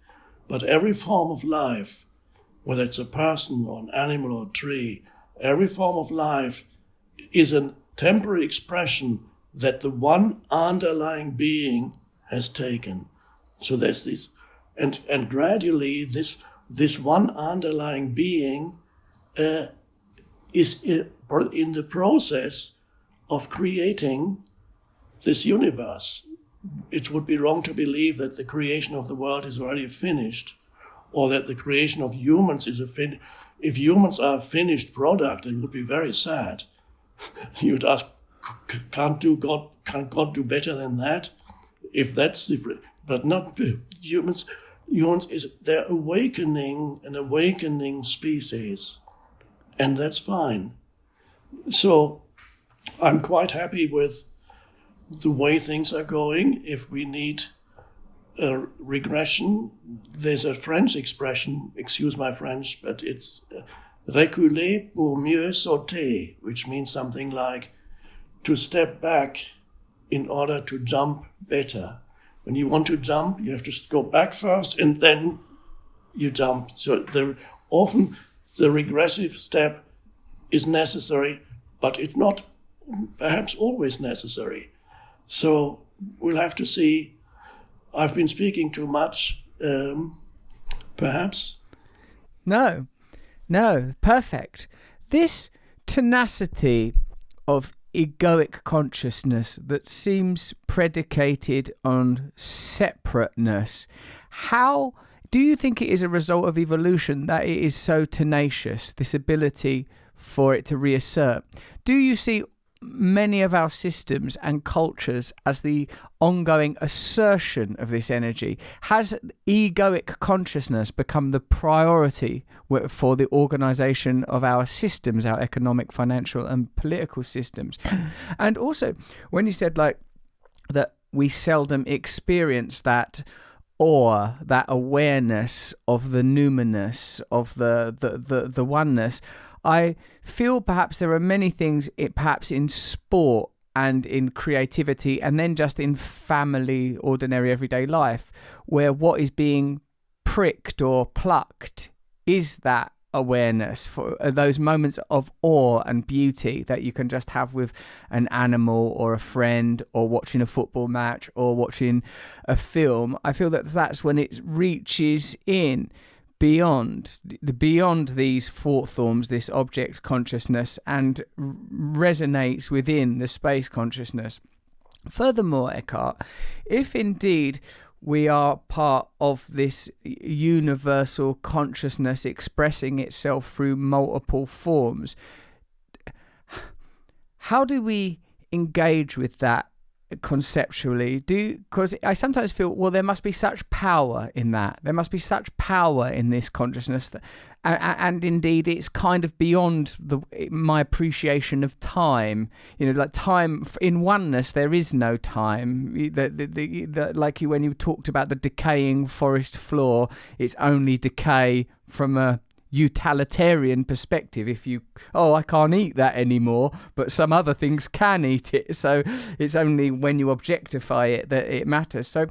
But every form of life, whether it's a person or an animal or a tree, every form of life is a temporary expression that the one underlying being has taken. So there's this, and gradually this one underlying being is in the process of creating this universe. It would be wrong to believe that the creation of the world is already finished, or that the creation of humans is if humans are a finished product, it would be very sad. You'd ask, can't God do better than that? If that's different, but not humans. Humans they're an awakening species, and that's fine. So I'm quite happy with the way things are going. If we need a regression, there's a French expression, excuse my French, but it's reculer pour mieux sauter, which means something like to step back in order to jump better. When you want to jump, you have to go back first and then you jump. So often the regressive step is necessary, but it's not perhaps always necessary. So we'll have to see. I've been speaking too much, perhaps. No, perfect. This tenacity of egoic consciousness that seems predicated on separateness, how do you think it is a result of evolution that it is so tenacious, this ability for it to reassert? Do you see many of our systems and cultures as the ongoing assertion of this energy? Has egoic consciousness become the priority for the organization of our systems, our economic, financial and political systems? And also, when you said like that we seldom experience that awe, that awareness of the numinous, of the oneness, I feel perhaps there are many things, perhaps in sport and in creativity and then just in family, ordinary everyday life, where what is being pricked or plucked is that awareness for those moments of awe and beauty that you can just have with an animal or a friend or watching a football match or watching a film. I feel that that's when it reaches in beyond these thought forms, this object consciousness, and resonates within the space consciousness. Furthermore, Eckhart, if indeed we are part of this universal consciousnness expressing itself through multiple forms, how do we engage with that conceptually? Because I sometimes feel, well, there must be such power in that. There must be such power in this consciousness that, and indeed, it's kind of beyond my appreciation of time. You know, like time in oneness, there is no time. Like when you talked about the decaying forest floor, it's only decay from a utilitarian perspective. If I can't eat that anymore, but some other things can eat it, so it's only when you objectify it that it matters. So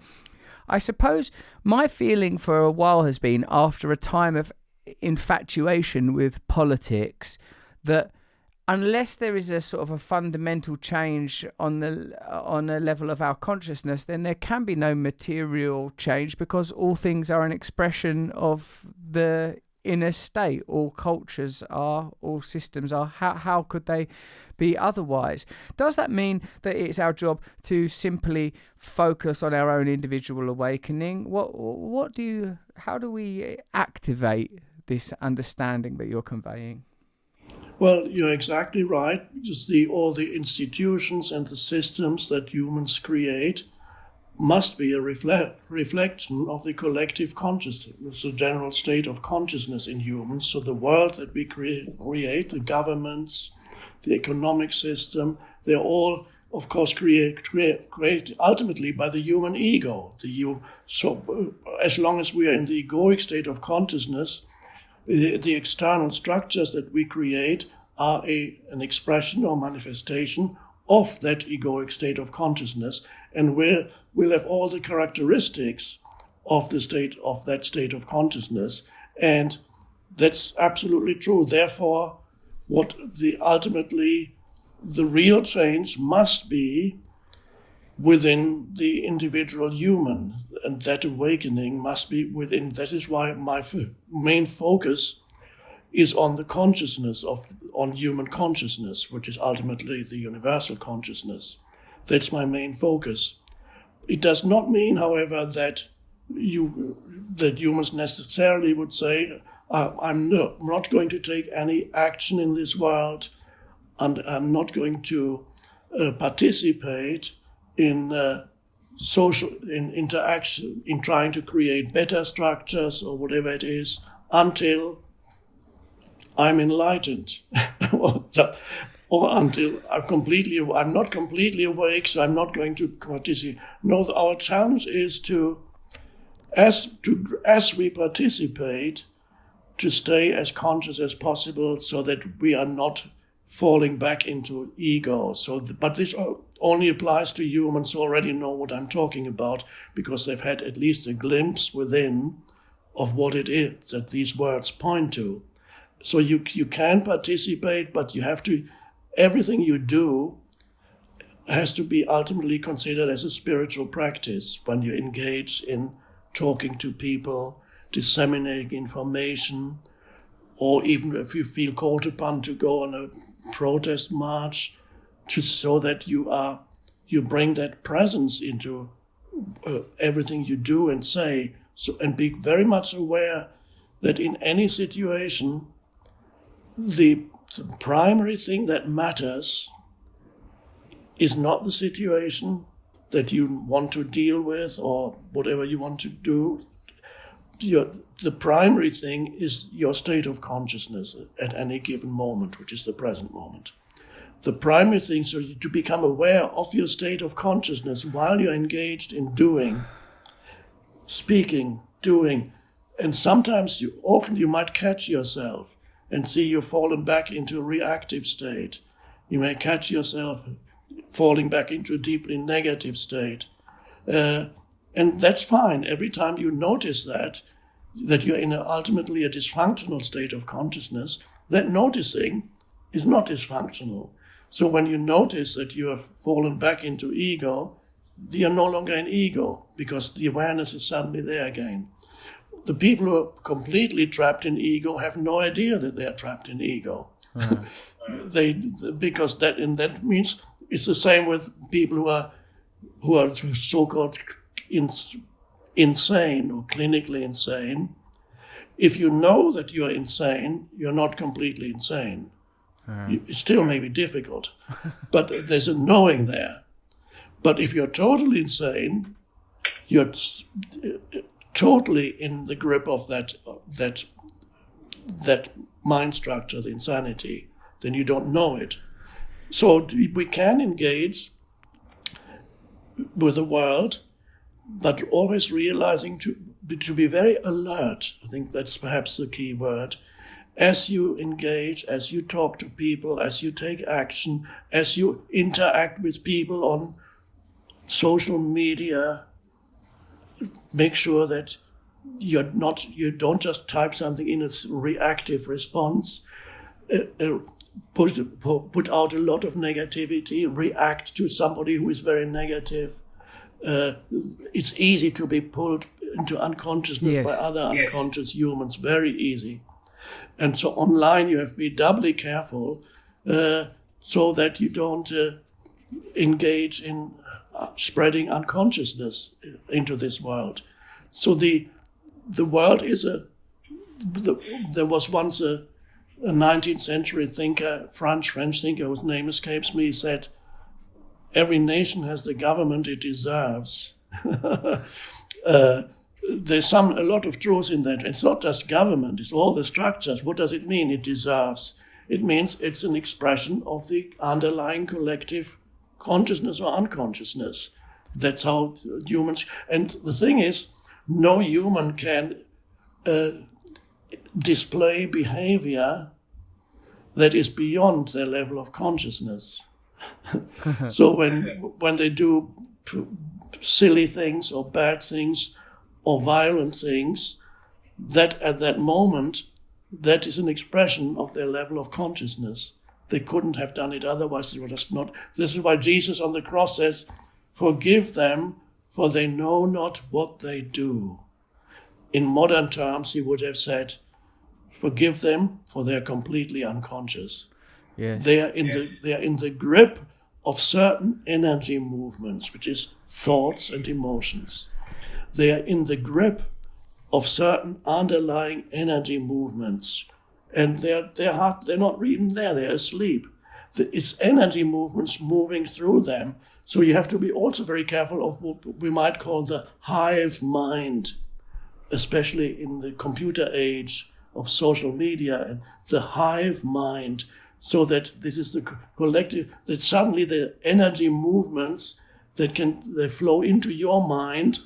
I suppose my feeling for a while has been, after a time of infatuation with politics, that unless there is a sort of a fundamental change on a level of our consciousness, then there can be no material change, because all things are an expression of the inner state. All cultures are, all systems are. How could they be otherwise? Does that mean that it's our job to simply focus on our own individual awakening? How do we activate this understanding that you're conveying? Well, you're exactly right. Just all the institutions and the systems that humans create must be a reflection of the collective consciousness, the general state of consciousness in humans. So the world that we create, the governments, the economic system, they're all, of course, created ultimately by the human ego. So as long as we are in the egoic state of consciousness, The external structures that we create are an expression or manifestation of that egoic state of consciousness, and will have all the characteristics of that state of consciousness. And that's absolutely true. Therefore, ultimately the real change must be within the individual human, and that awakening must be within. That is why my main focus is on the consciousness on human consciousness, which is ultimately the universal consciousness. That's my main focus. It does not mean, however, that humans necessarily would say, I'm not going to take any action in this world, and I'm not going to participate in interaction, in trying to create better structures or whatever it is, until I'm enlightened, or until I'm not completely awake, so I'm not going to participate. No, our challenge is as we participate, to stay as conscious as possible, so that we are not falling back into ego. But this only applies to humans who already know what I'm talking about, because they've had at least a glimpse within of what it is that these words point to. So you can participate, but you have to, everything you do has to be ultimately considered as a spiritual practice when you engage in talking to people, disseminating information, or even if you feel called upon to go on a protest march, so that you bring that presence into everything you do and say. And be very much aware that in any situation, the primary thing that matters is not the situation that you want to deal with or whatever you want to do. The primary thing is your state of consciousness at any given moment, which is the present moment. The primary thing, so to become aware of your state of consciousness while you're engaged in doing, speaking, doing, and sometimes often you might catch yourself and see you've fallen back into a reactive state. You may catch yourself falling back into a deeply negative state. And that's fine. Every time you notice that you're in ultimately a dysfunctional state of consciousness, that noticing is not dysfunctional. So when you notice that you have fallen back into ego, you're no longer in ego, because the awareness is suddenly there again. The people who are completely trapped in ego have no idea that they're trapped in ego. Because that means it's the same with people who are so-called insane or clinically insane. If you know that you're insane, you're not completely insane. It still may be difficult, but there's a knowing there. But if you're totally insane, you're totally in the grip of that mind structure, the insanity, then you don't know it. So we can engage with the world, but always realizing to be very alert. I think that's perhaps the key word. As you engage, as you talk to people, as you take action, as you interact with people on social media, make sure that you don't just type something in as reactive response, put out a lot of negativity, react to somebody who is very negative. It's easy to be pulled into unconsciousness by other unconscious humans, very easy. And so online you have to be doubly careful so that you don't engage in spreading unconsciousness into this world. So the world is there was once a 19th century thinker, French thinker whose name escapes me, said, every nation has the government it deserves. There's a lot of truth in that. It's not just government, it's all the structures. What does it mean, it deserves? It means it's an expression of the underlying collective consciousness or unconsciousness. That's how humans... And the thing is, no human can display behavior that is beyond their level of consciousness. So when they do silly things or bad things or violent things, that at that moment, that is an expression of their level of consciousness. They couldn't have done it otherwise. They were just not. This is why Jesus on the cross says, "Forgive them, for they know not what they do." In modern terms, he would have said, "Forgive them, for they are completely unconscious." Yes. They are in the grip of certain energy movements, which is thoughts and emotions. They are in the grip of certain underlying energy movements, and they're not even there. They're asleep. It's energy movements moving through them. So you have to be also very careful of what we might call the hive mind, especially in the computer age of social media, and the hive mind, so that this is the collective, that suddenly the energy movements they flow into your mind,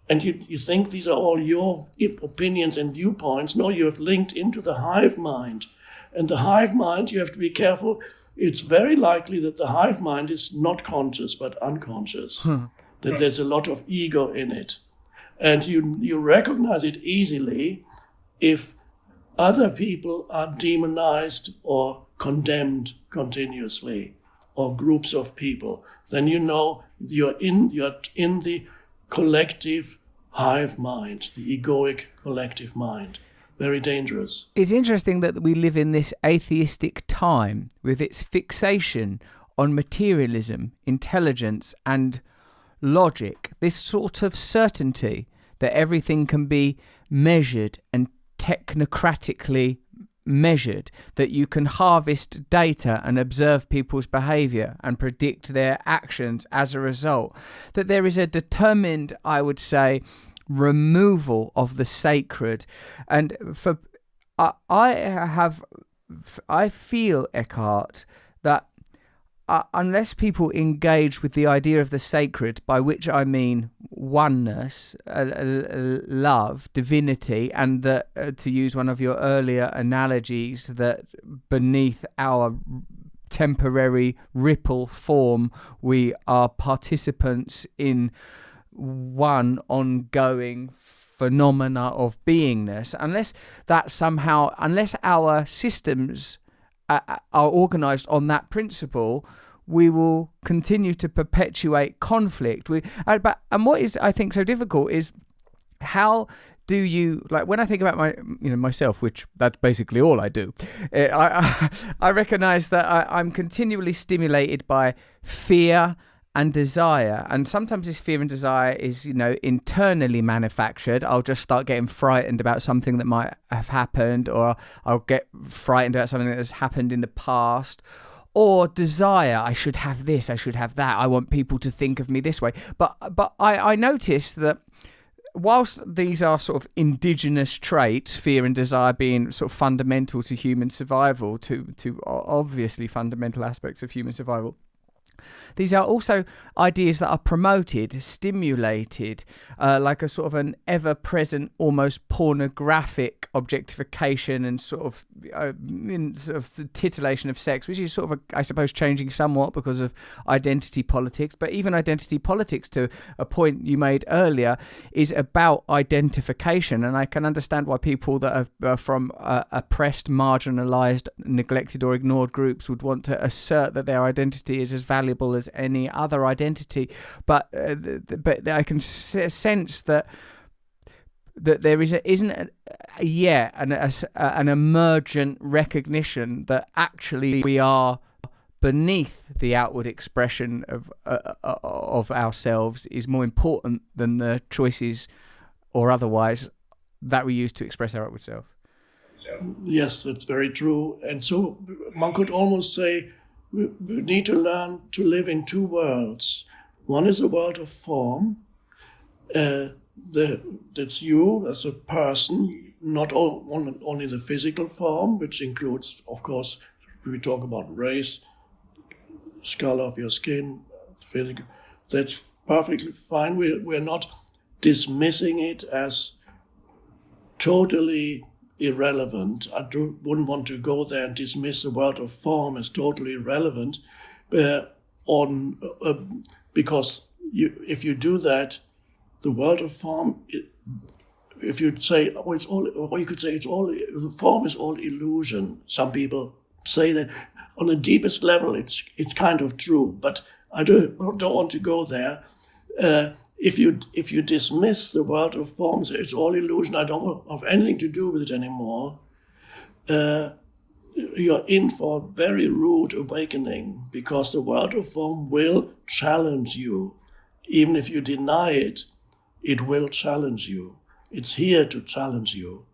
and you think these are all your opinions and viewpoints. No, you have linked into the hive mind. And the hive mind, you have to be careful. It's very likely that the hive mind is not conscious, but unconscious. That there's a lot of ego in it. And you recognize it easily if other people are demonized or condemned continuously, or groups of people. Then you know you're in the collective hive mind, the egoic collective mind. Very dangerous. It's interesting that we live in this atheistic time with its fixation on materialism, intelligence, and logic. This sort of certainty that everything can be measured and technocratically measured, that you can harvest data and observe people's behavior and predict their actions as a result, that there is a determined, I would say, removal of the sacred. And I feel, Eckhart, that unless people engage with the idea of the sacred, by which I mean oneness, love, divinity, and that, to use one of your earlier analogies, that beneath our temporary ripple form, we are participants in one ongoing phenomena of beingness, unless our systems are organized on that principle, we will continue to perpetuate conflict. And what is, I think, so difficult is, how do you, like, when I think about myself, which that's basically all I do, I recognize that I'm continually stimulated by fear and desire, and sometimes this fear and desire is, internally manufactured. I'll just start getting frightened about something that might have happened, or I'll get frightened about something that has happened in the past. Or desire, I should have this, I should have that, I want people to think of me this way. But I noticed that whilst these are sort of indigenous traits, fear and desire being sort of fundamental to human survival, to obviously fundamental aspects of human survival, these are also ideas that are promoted, stimulated, like a sort of an ever-present, almost pornographic objectification and sort of the titillation of sex, which is sort of, I suppose, changing somewhat because of identity politics. But even identity politics, to a point you made earlier, is about identification. And I can understand why people that are from oppressed, marginalised, neglected or ignored groups would want to assert that their identity is as valuable as any other identity, but I can sense that there isn't yet an emergent recognition that actually we are beneath the outward expression of ourselves is more important than the choices or otherwise that we use to express our outward self. Yes, that's very true. And so one could almost say we need to learn to live in two worlds. One is a world of form. That's you as a person, not only the physical form, which includes, of course, we talk about race, color of your skin, physical. That's perfectly fine. We're not dismissing it as totally irrelevant. Wouldn't want to go there and dismiss the world of form as totally irrelevant, because if you do that, the world of form, if you say, oh, it's all, or you could say form is all illusion. Some people say that on the deepest level, it's kind of true, but I don't want to go there. If you dismiss the world of forms, it's all illusion, I don't have anything to do with it anymore, you're in for a very rude awakening, because the world of form will challenge you. Even if you deny it, it will challenge you. It's here to challenge you.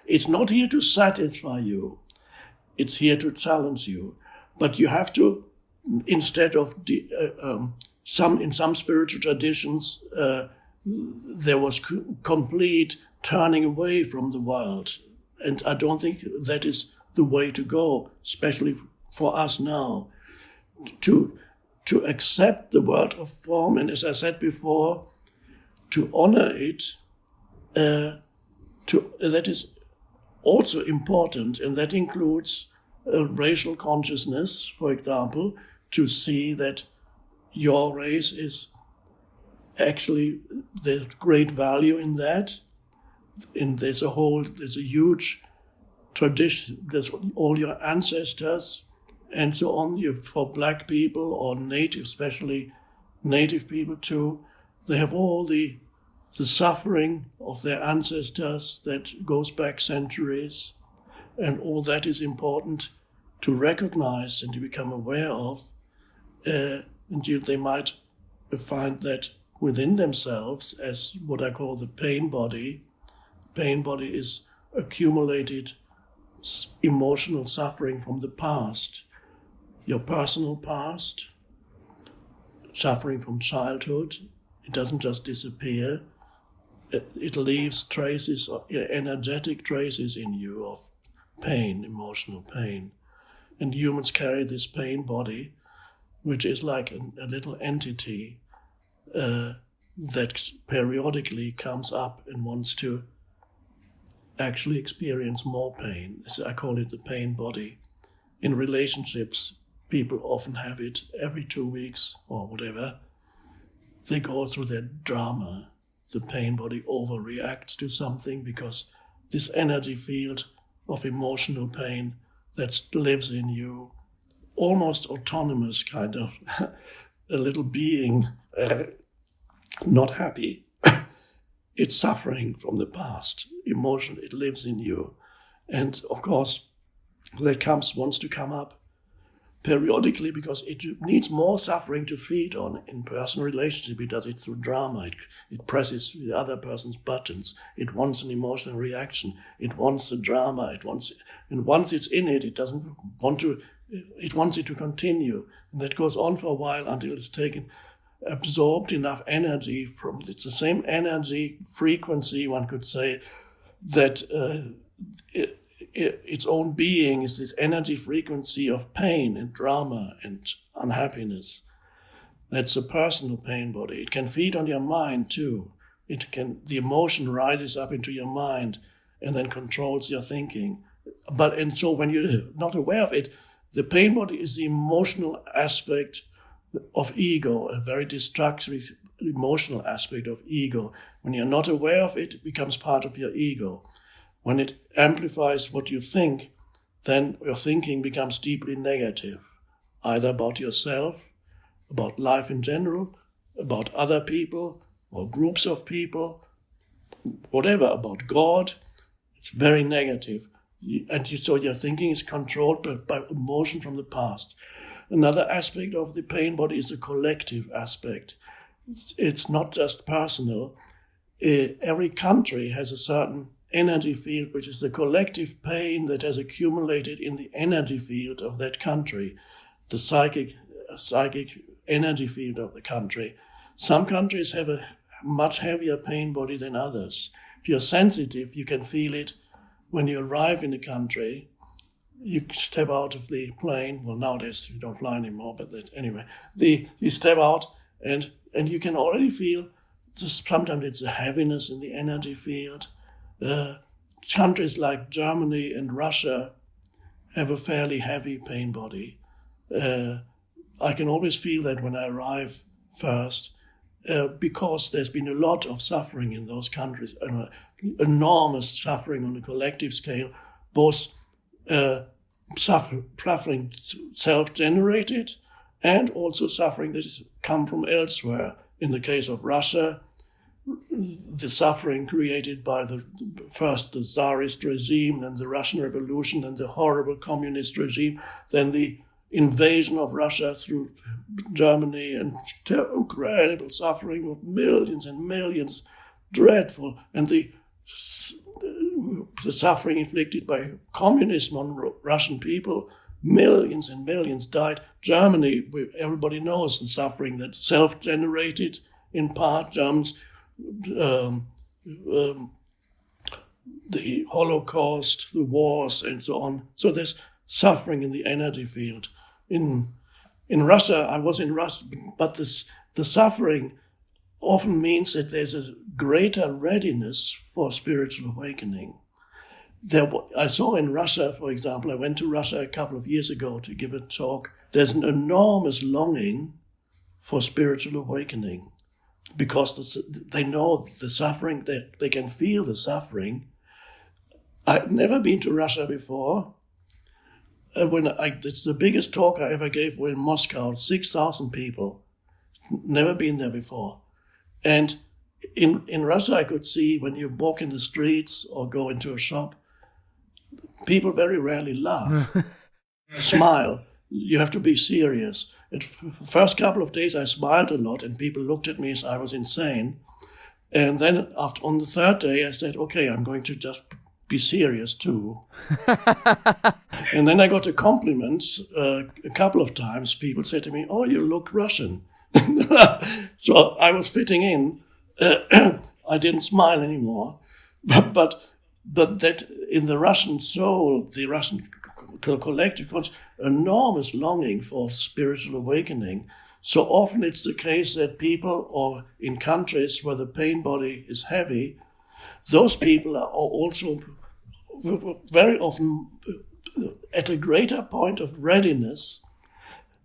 It's not here to satisfy you. It's here to challenge you. But you have to, instead of in some spiritual traditions, there was complete turning away from the world. And I don't think that is the way to go, especially for us now, to accept the world of form, and as I said before, to honor it, that is also important, and that includes racial consciousness, for example, to see that your race is actually, there's great value in that, and there's a huge tradition, there's all your ancestors and so on. For black people or native, especially native people too, they have all the suffering of their ancestors that goes back centuries, and all that is important to recognize and to become aware of. And they might find that within themselves as what I call the pain body. Pain body is accumulated emotional suffering from the past, your personal past, suffering from childhood. It doesn't just disappear. It leaves traces, energetic traces in you of pain, emotional pain. And humans carry this pain body, which is like a little entity that periodically comes up and wants to actually experience more pain. I call it the pain body. In relationships, people often have it every 2 weeks or whatever. They go through their drama. The pain body overreacts to something because this energy field of emotional pain that lives in you, almost autonomous kind of, a little being, not happy. It's suffering from the past, emotion, it lives in you. And of course, that wants to come up periodically because it needs more suffering to feed on. In personal relationship, it does it through drama. It presses the other person's buttons. It wants an emotional reaction. It wants the drama. And once it's in it, it wants it to continue. And that goes on for a while until it's absorbed enough energy it's the same energy frequency, one could say, that its own being is this energy frequency of pain and drama and unhappiness. That's a personal pain body. It can feed on your mind too. The emotion rises up into your mind and then controls your thinking. And so when you're not aware of it, the pain body is the emotional aspect of ego, a very destructive emotional aspect of ego. When you're not aware of it, it becomes part of your ego. When it amplifies what you think, then your thinking becomes deeply negative, either about yourself, about life in general, about other people or groups of people, whatever, about God. It's very negative. So your thinking is controlled by emotion from the past. Another aspect of the pain body is the collective aspect. It's not just personal. Every country has a certain energy field, which is the collective pain that has accumulated in the energy field of that country, the psychic energy field of the country. Some countries have a much heavier pain body than others. If you're sensitive, you can feel it when you arrive in a country. You step out of the plane. Well, nowadays you don't fly anymore, but anyway. You step out and you can already feel, sometimes it's a heaviness in the energy field. countries like Germany and Russia have a fairly heavy pain body. I can always feel that when I arrive first, because there's been a lot of suffering in those countries, enormous suffering on a collective scale, both suffering self-generated and also suffering that has come from elsewhere. In the case of Russia, the suffering created by first the Tsarist regime, then the Russian Revolution, and the horrible communist regime, then the invasion of Russia through Germany, and incredible suffering of millions and millions, dreadful, and the suffering inflicted by communism on Russian people, millions and millions died. Germany, everybody knows the suffering that's self-generated in part. Germans, the Holocaust, the wars, and so on. So there's suffering in the energy field. In Russia, I was in Russia, but the suffering often means that there's a greater readiness for spiritual awakening. I saw in Russia, for example, I went to Russia a couple of years ago to give a talk. There's an enormous longing for spiritual awakening because they know the suffering, they can feel the suffering. I've never been to Russia before. It's the biggest talk I ever gave in Moscow, 6,000 people. Never been there before. And in Russia, I could see when you walk in the streets or go into a shop, people very rarely laugh, smile. You have to be serious. The first couple of days, I smiled a lot, and people looked at me as I was insane. And then on the third day, I said, okay, I'm going to just be serious too. And then I got a compliment a couple of times. People said to me, oh, you look Russian. So I was fitting in. I didn't smile anymore. But that in the Russian soul, the Russian collective, was enormous longing for spiritual awakening. So often it's the case that people, or in countries where the pain body is heavy, those people are also very often at a greater point of readiness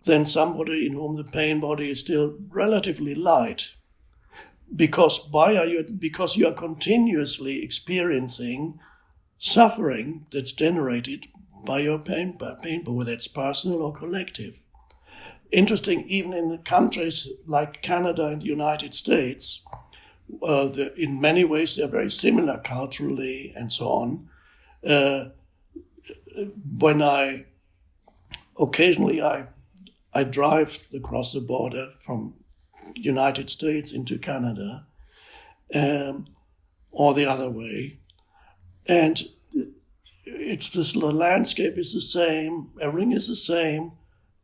than somebody in whom the pain body is still relatively light. Because you are continuously experiencing suffering that's generated by your pain, whether it's personal or collective. Interesting, even in countries like Canada and the United States, in many ways they're very similar culturally and so on. When I drive across the border from United States into Canada, or the other way, and the landscape is the same, everything is the same,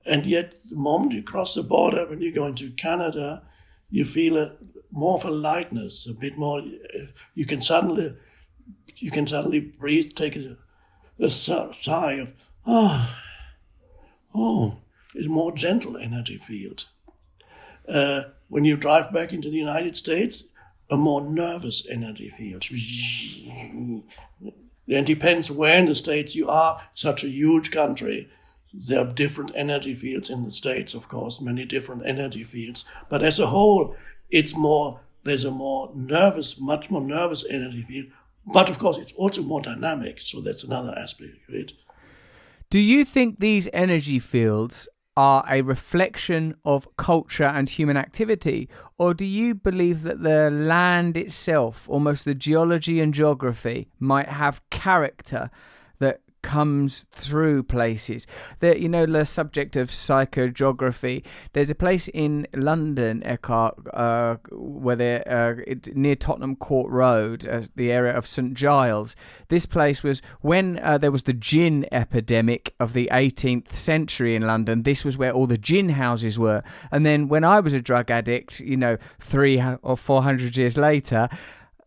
and yet the moment you cross the border, when you go into Canada, you feel more of a lightness, a bit more. You can suddenly breathe, take a sigh of it's a more gentle energy field. When you drive back into the United States, a more nervous energy field. It depends where in the States you are. Such a huge country. There are different energy fields in the States, of course, many different energy fields. But as a whole, there's a much more nervous energy field. But of course, it's also more dynamic. So that's another aspect of it. Do you think these energy fields are a reflection of culture and human activity, or do you believe that the land itself, almost the geology and geography, might have character that comes through places? That, the subject of psychogeography, there's a place in London, Eckhart, where near Tottenham Court Road, the area of St Giles. This place was when there was the gin epidemic of the 18th century in London. This was where all the gin houses were. And then when I was a drug addict, 300 or 400 years later,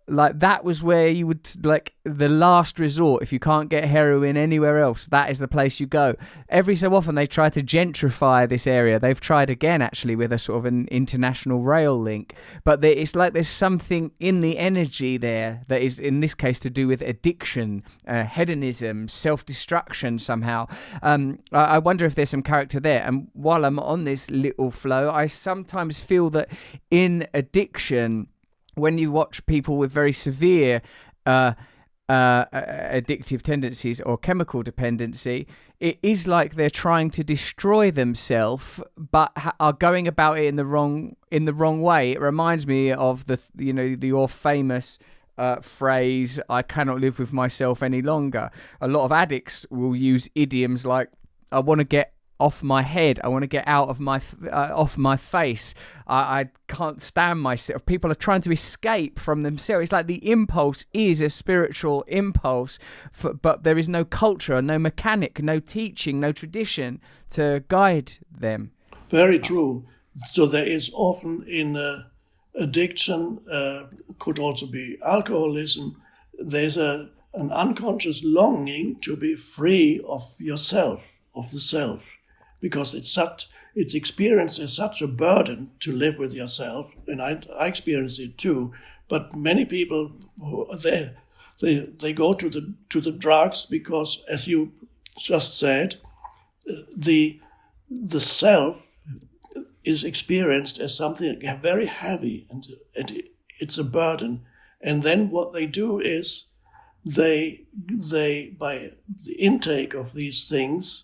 like that was where you would, like, the last resort. If you can't get heroin anywhere else, that is the place you go. Every so often they try to gentrify this area. They've tried again, actually, with a sort of an international rail link, but it's like there's something in the energy there that is, in this case, to do with addiction, hedonism, self-destruction somehow. I wonder if there's some character there. And while I'm on this little flow, I sometimes feel that in addiction, when you watch people with very severe addictive tendencies or chemical dependency, it is like they're trying to destroy themselves, but are going about it in the wrong way. It reminds me of your famous phrase, "I cannot live with myself any longer." A lot of addicts will use idioms like, "I want to get off my head. I want to get out of off my face. I can't stand myself." People are trying to escape from themselves. It's like the impulse is a spiritual impulse, but there is no culture, no mechanic, no teaching, no tradition to guide them. Very true. So there is often in addiction, could also be alcoholism, there's an unconscious longing to be free of yourself, of the self. Because it's experienced as such a burden to live with yourself, and I experienced it too. But many people, they go to the drugs because, as you just said, the self is experienced as something very heavy, and it's a burden. And then what they do is they by the intake of these things,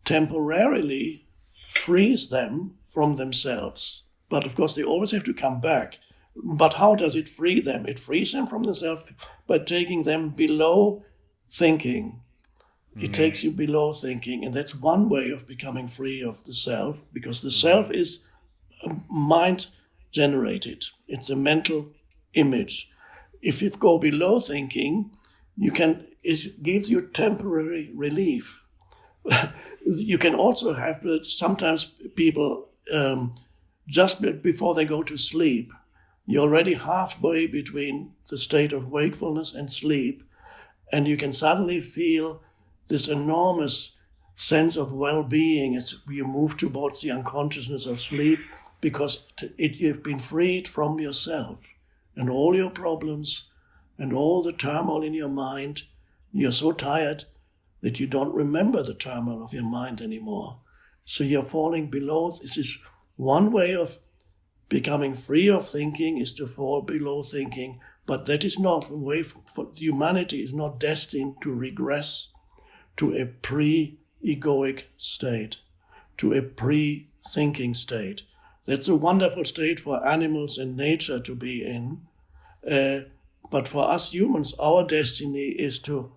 temporarily frees them from themselves. But of course, they always have to come back. But how does it free them? It frees them from themselves by taking them below thinking. Mm-hmm. It takes you below thinking. And that's one way of becoming free of the self, because the self is mind generated. It's a mental image. If you go below thinking, it gives you temporary relief. You can also have sometimes people, just before they go to sleep, you're already halfway between the state of wakefulness and sleep, and you can suddenly feel this enormous sense of well-being as you move towards the unconsciousness of sleep, because you've been freed from yourself and all your problems and all the turmoil in your mind. You're so tired that you don't remember the turmoil of your mind anymore. So you're falling below. This is one way of becoming free of thinking, is to fall below thinking. But that is not the way for humanity is not destined to regress to a pre-egoic state, to a pre-thinking state. That's a wonderful state for animals and nature to be in. But for us humans, our destiny is to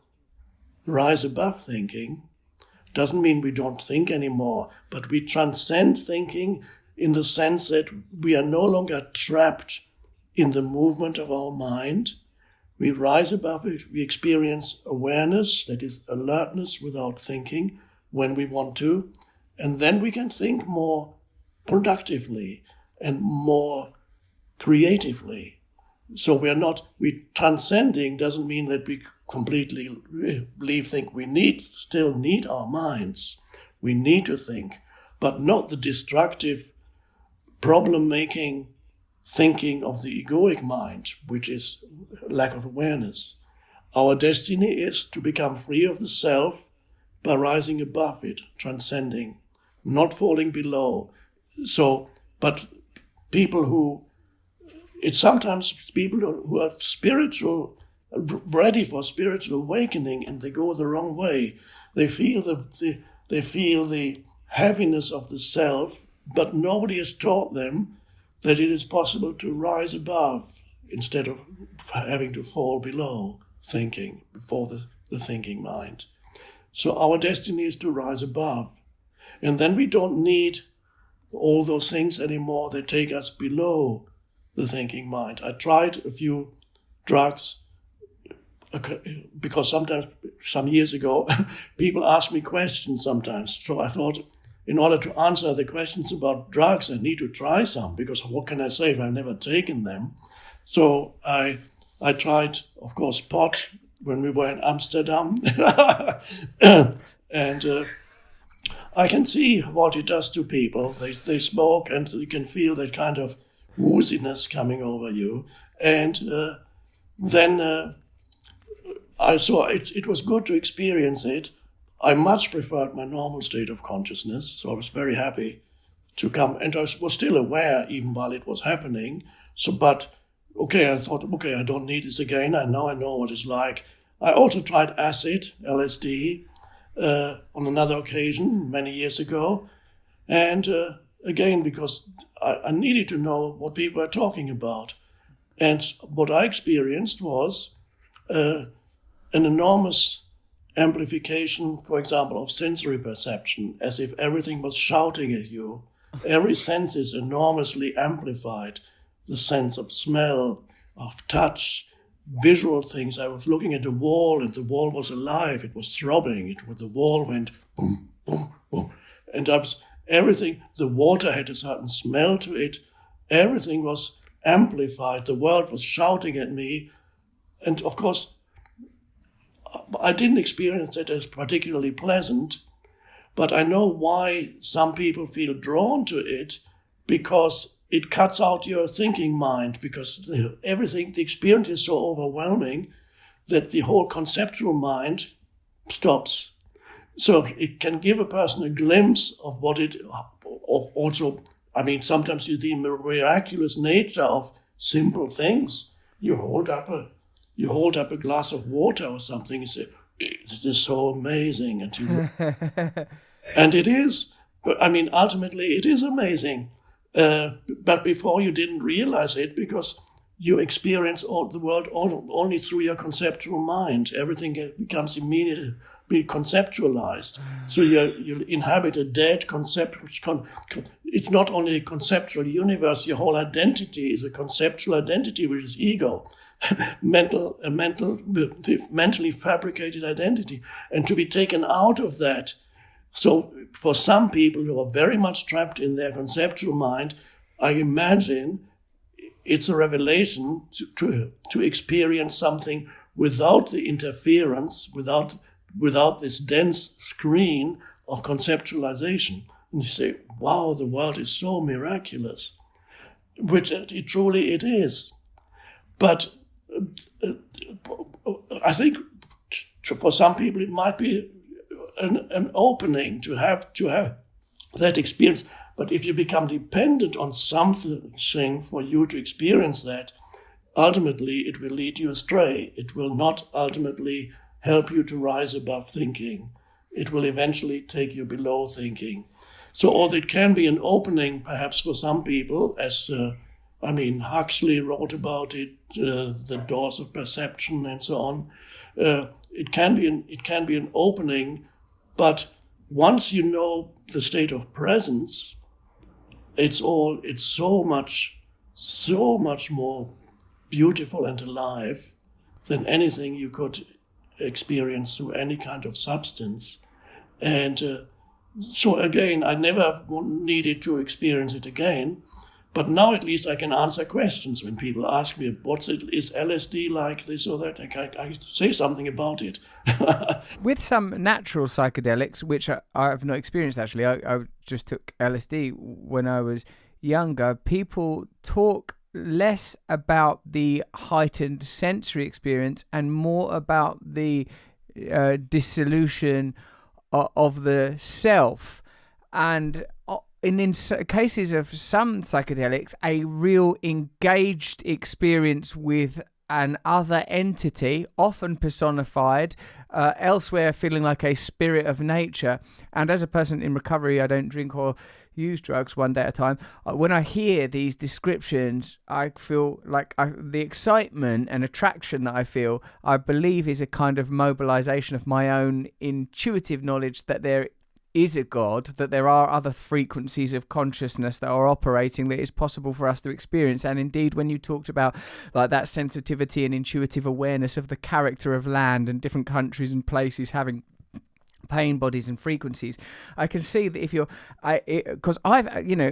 rise above thinking. Doesn't mean we don't think anymore, but we transcend thinking in the sense that we are no longer trapped in the movement of our mind. We rise above it. We experience awareness, that is alertness without thinking when we want to. And then we can think more productively and more creatively. So we transcending doesn't mean that we completely think we still need our minds. We need to think, but not the destructive, problem-making thinking of the egoic mind, which is lack of awareness. Our destiny is to become free of the self by rising above it, transcending, not falling below. So, but it's sometimes people who are spiritual, ready for spiritual awakening, and they go the wrong way. They feel the heaviness of the self, but nobody has taught them that it is possible to rise above instead of having to fall below thinking, before the thinking mind. So our destiny is to rise above. And then we don't need all those things anymore that take us below the thinking mind. I tried a few drugs because sometimes, some years ago, people ask me questions sometimes. So I thought, in order to answer the questions about drugs, I need to try some, because what can I say if I've never taken them? So I tried, of course, pot when we were in Amsterdam, and I can see what it does to people. They smoke, and you can feel that kind of wooziness coming over you. And then I saw it was good to experience it. I much preferred my normal state of consciousness, so I was very happy to come. And I was still aware even while it was happening. So, but okay, I thought, okay, I don't need this again. I know what it's like. I also tried acid, LSD, on another occasion many years ago. And again, because I needed to know what people were talking about. And what I experienced was an enormous amplification, for example, of sensory perception, as if everything was shouting at you. Every sense is enormously amplified. The sense of smell, of touch, visual things. I was looking at the wall, and the wall was alive. It was throbbing. The wall went boom, boom, boom. And everything, the water had a certain smell to it. Everything was amplified. The world was shouting at me. And of course, I didn't experience it as particularly pleasant, but I know why some people feel drawn to it, because it cuts out your thinking mind, because everything, the experience is so overwhelming that the whole conceptual mind stops. So it can give a person a glimpse of what it also, I mean, sometimes you see the miraculous nature of simple things. You hold up a glass of water or something and say, this is so amazing. And it is. But I mean, ultimately, it is amazing. But before you didn't realize it, because you experience all the world only through your conceptual mind. Everything becomes immediately conceptualized. So you inhabit a dead concept. It's not only a conceptual universe. Your whole identity is a conceptual identity, which is ego, mentally fabricated identity, and to be taken out of that. So for some people who are very much trapped in their conceptual mind, I imagine it's a revelation to experience something without the interference, without this dense screen of conceptualization. And you say, wow, the world is so miraculous, which it truly is. But I think for some people it might be an opening to have that experience. But if you become dependent on something for you to experience that, ultimately it will lead you astray. It will not ultimately help you to rise above thinking. It will eventually take you below thinking. So although it can be an opening perhaps for some people, as Huxley wrote about it, the doors of perception and so on, it can be an opening. But once you know the state of presence, it's so much more beautiful and alive than anything you could experience through any kind of substance. And so again, I never needed to experience it again. But now at least I can answer questions when people ask me, is LSD like this or that? I say something about it. With some natural psychedelics, which I have not experienced actually, I just took LSD when I was younger, people talk less about the heightened sensory experience and more about the dissolution of the self. And in cases of some psychedelics, a real engaged experience with an other entity, often personified, elsewhere feeling like a spirit of nature. And as a person in recovery, I don't drink or use drugs one day at a time. When I hear these descriptions, I feel like the excitement and attraction that I feel, I believe is a kind of mobilization of my own intuitive knowledge that there is a God, that there are other frequencies of consciousness that are operating, that it's possible for us to experience. And indeed, when you talked about like that sensitivity and intuitive awareness of the character of land and different countries and places having pain bodies and frequencies, I can see that if you're, because I've,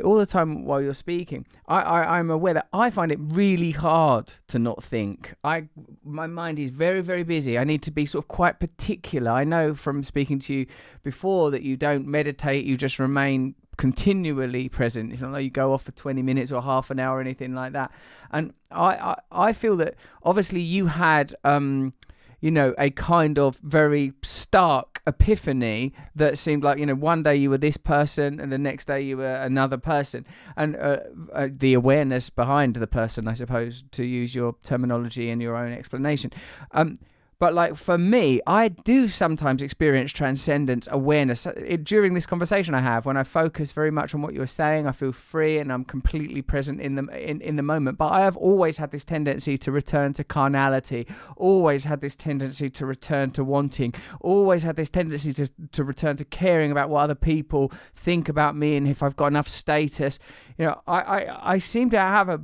all the time while you're speaking, I'm aware that I find it really hard to not think. My mind is very, very busy. I need to be sort of quite particular. I know from speaking to you before that you don't meditate, you just remain continually present. It's not like you go off for 20 minutes or half an hour or anything like that. And I feel that obviously you had, a kind of very stark epiphany that seemed like, one day you were this person and the next day you were another person. And the awareness behind the person, I suppose, to use your terminology and your own explanation. But like for me, I do sometimes experience transcendence awareness. During this conversation I have, when I focus very much on what you're saying, I feel free and I'm completely present in the moment. But I have always had this tendency to return to carnality, always had this tendency to return to wanting, always had this tendency to return to caring about what other people think about me and if I've got enough status. I seem to have a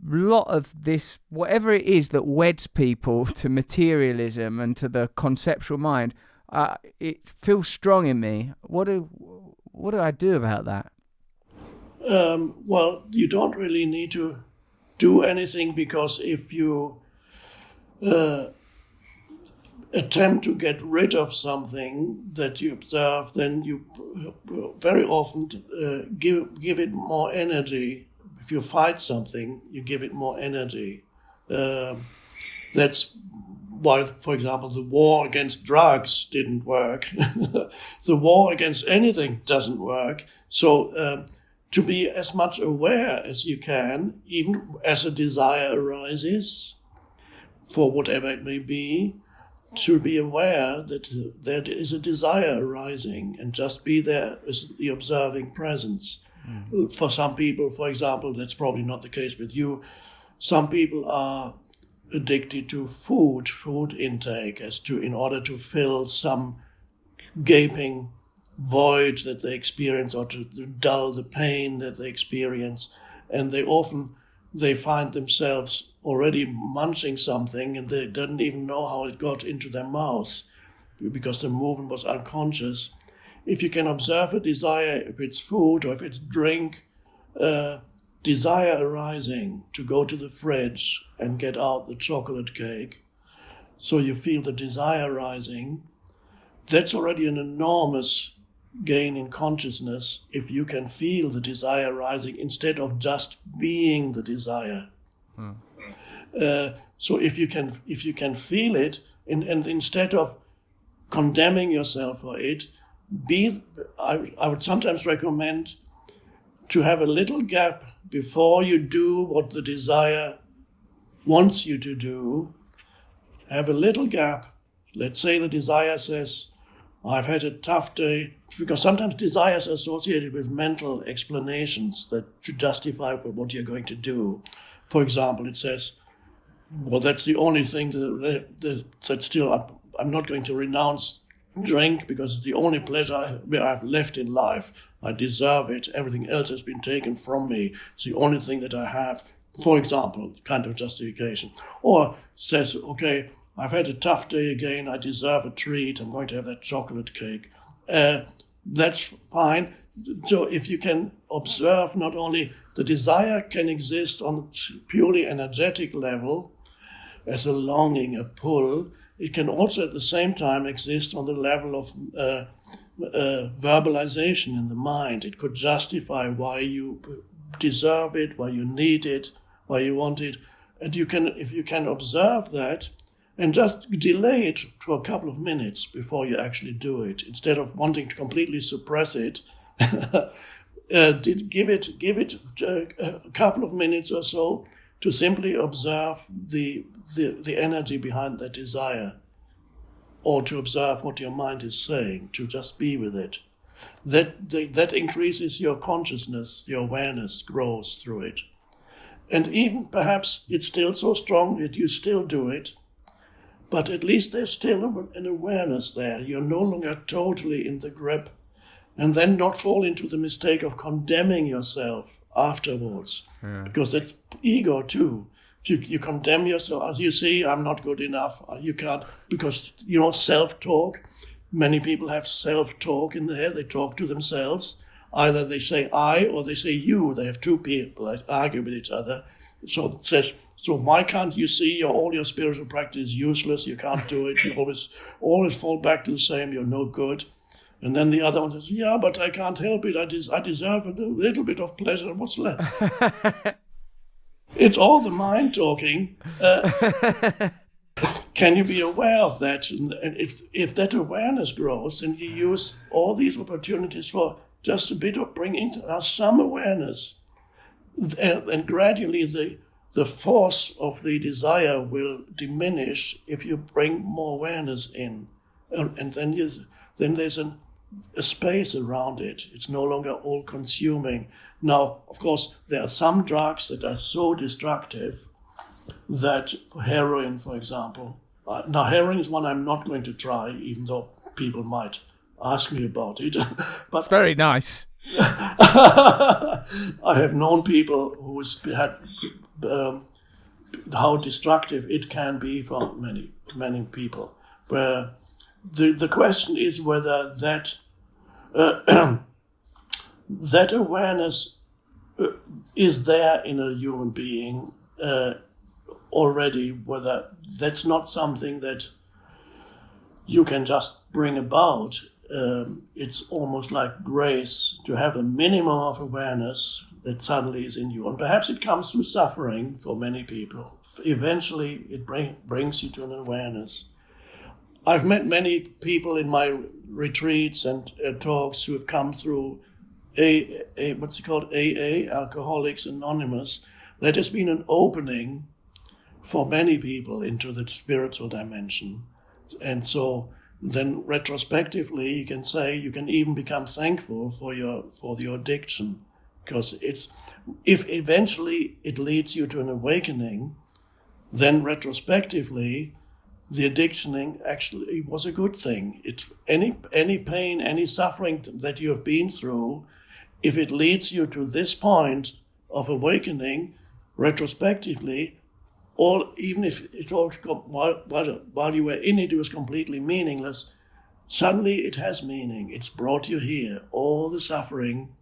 lot of this, whatever it is that weds people to materialism and to the conceptual mind. It feels strong in me. What do I do about that? Well, you don't really need to do anything, because if you attempt to get rid of something that you observe, then you very often give it more energy. If you fight something, you give it more energy. That's why, for example, the war against drugs didn't work. The war against anything doesn't work. So to be as much aware as you can, even as a desire arises, for whatever it may be, to be aware that there is a desire arising and just be there as the observing presence. Mm. For some people, for example, that's probably not the case with you. Some people are addicted to food intake in order to fill some gaping void that they experience or to dull the pain that they experience. And they find themselves already munching something and they didn't even know how it got into their mouth because the movement was unconscious. If you can observe a desire, if it's food or if it's drink, desire arising to go to the fridge and get out the chocolate cake, so you feel the desire rising, that's already an enormous gain in consciousness if you can feel the desire rising instead of just being the desire. So if you can feel it and instead of condemning yourself for it, I would sometimes recommend to have a little gap before you do what the desire wants you to do. Have a little gap. Let's say the desire says, I've had a tough day, because sometimes desires are associated with mental explanations that to justify what you're going to do. For example, it says, well, that's the only thing that still, I'm not going to renounce drink because it's the only pleasure I've left in life. I deserve it. Everything else has been taken from me. It's the only thing that I have. For example, kind of justification. Or says, okay, I've had a tough day again. I deserve a treat. I'm going to have that chocolate cake. That's fine. So if you can observe, not only the desire can exist on a purely energetic level as a longing, a pull, it can also at the same time exist on the level of verbalization in the mind. It could justify why you deserve it, why you need it, why you want it. And if you can observe that and just delay it to a couple of minutes before you actually do it, instead of wanting to completely suppress it, give it a couple of minutes or so to simply observe the energy behind that desire, or to observe what your mind is saying, to just be with it. That increases your consciousness, your awareness grows through it. And even perhaps it's still so strong that you still do it, but at least there's still an awareness there. You're no longer totally in the grip, and then not fall into the mistake of condemning yourself afterwards, because that's ego too. If you condemn yourself, as you see, I'm not good enough, you can't, because, self-talk, many people have self-talk in there. They talk to themselves. Either they say I or they say you. They have two people that argue with each other. So it says, so why can't you see all your spiritual practice is useless? You can't do it. You always fall back to the same. You're no good. And then the other one says, yeah, but I can't help it. I deserve a little bit of pleasure. What's left? It's all the mind talking. Can you be aware of that? And if that awareness grows, then you use all these opportunities for just a bit of bring into some awareness. And gradually the force of the desire will diminish if you bring more awareness in. And then there's a space around it. It's no longer all-consuming. Now, of course, there are some drugs that are so destructive that heroin, for example. Now, heroin is one I'm not going to try, even though people might ask me about it. But it's very nice. I have known people who had how destructive it can be for many people. Where the question is whether that that awareness is there in a human being already, whether that's not something that you can just bring about. It's almost like grace to have a minimum of awareness that suddenly is in you. And perhaps it comes through suffering for many people. Eventually, it brings you to an awareness. I've met many people in my retreats and talks who have come through what's it called, AA, Alcoholics Anonymous. That has been an opening for many people into the spiritual dimension. And so then retrospectively, you can say you can even become thankful for your addiction, because if eventually it leads you to an awakening, then retrospectively, the addictioning actually was a good thing. Any pain, any suffering that you have been through, if it leads you to this point of awakening, retrospectively, even if it all while you were in it was completely meaningless, suddenly it has meaning. It's brought you here. All the suffering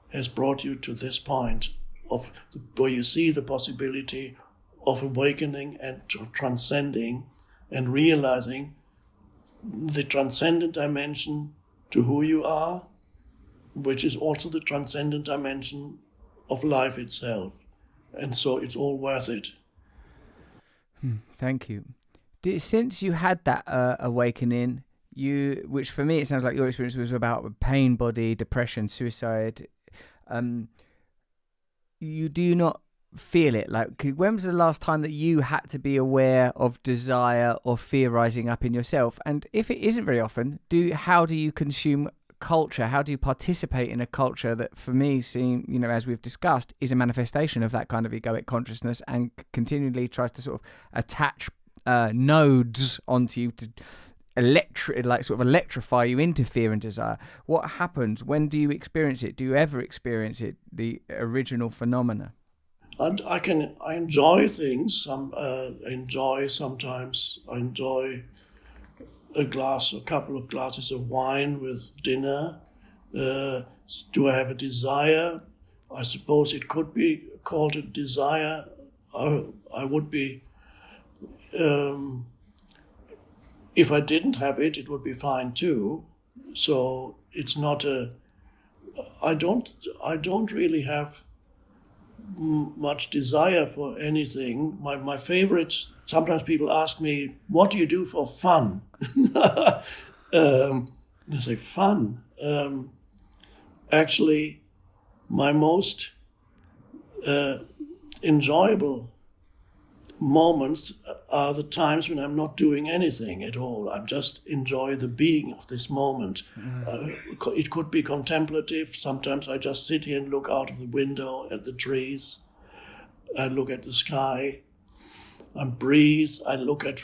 has brought you to this point of where you see the possibility of awakening and transcending and realizing the transcendent dimension to who you are, which is also the transcendent dimension of life itself. And so it's all worth it. Thank you. Since you had that awakening, which for me it sounds like your experience was about pain, body, depression, suicide. Do you not feel it? Like, when was the last time that you had to be aware of desire or fear rising up in yourself? And if it isn't very often, how do you consume culture? How do you participate in a culture that, for me, as we've discussed, is a manifestation of that kind of egoic consciousness and continually tries to sort of attach nodes onto you to electrify you into fear and desire? What happens? When do you experience it? Do you ever experience it, the original phenomena? And I enjoy things. I enjoy a couple of glasses of wine with dinner. Do I have a desire? I suppose it could be called a desire. I would be, if I didn't have it, it would be fine too. So it's not I don't really have much desire for anything. My favorite, sometimes people ask me, what do you do for fun? I say, fun. Actually, my most enjoyable moments are the times when I'm not doing anything at all. I just enjoy the being of this moment. It could be contemplative. Sometimes I just sit here and look out of the window at the trees. I look at the sky. I breathe. I look at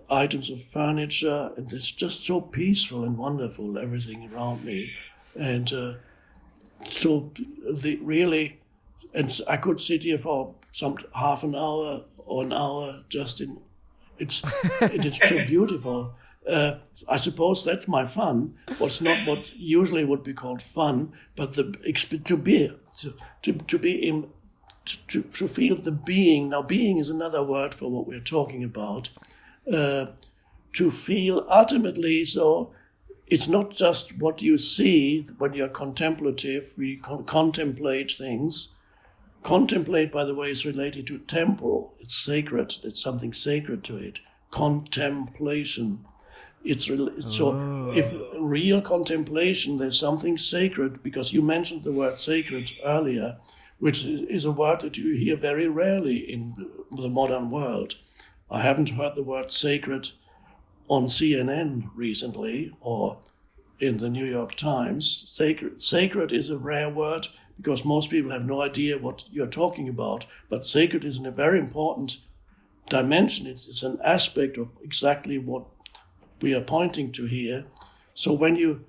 items of furniture, and it's just so peaceful and wonderful, everything around me. And and I could sit here for some half an hour or an hour it is so beautiful. I suppose that's my fun. What's not what usually would be called fun, but to feel the being. Now, being is another word for what we're talking about. To feel ultimately, so it's not just what you see when you're contemplative. We contemplate things. Contemplate, by the way, is related to temple. It's sacred. There's something sacred to it. Contemplation. So if real contemplation, there's something sacred, because you mentioned the word sacred earlier, which is a word that you hear very rarely in the modern world. I haven't heard the word sacred on CNN recently or in the New York Times. Sacred is a rare word because most people have no idea what you're talking about. But sacred is a very important dimension. It's an aspect of exactly what we are pointing to here. So when you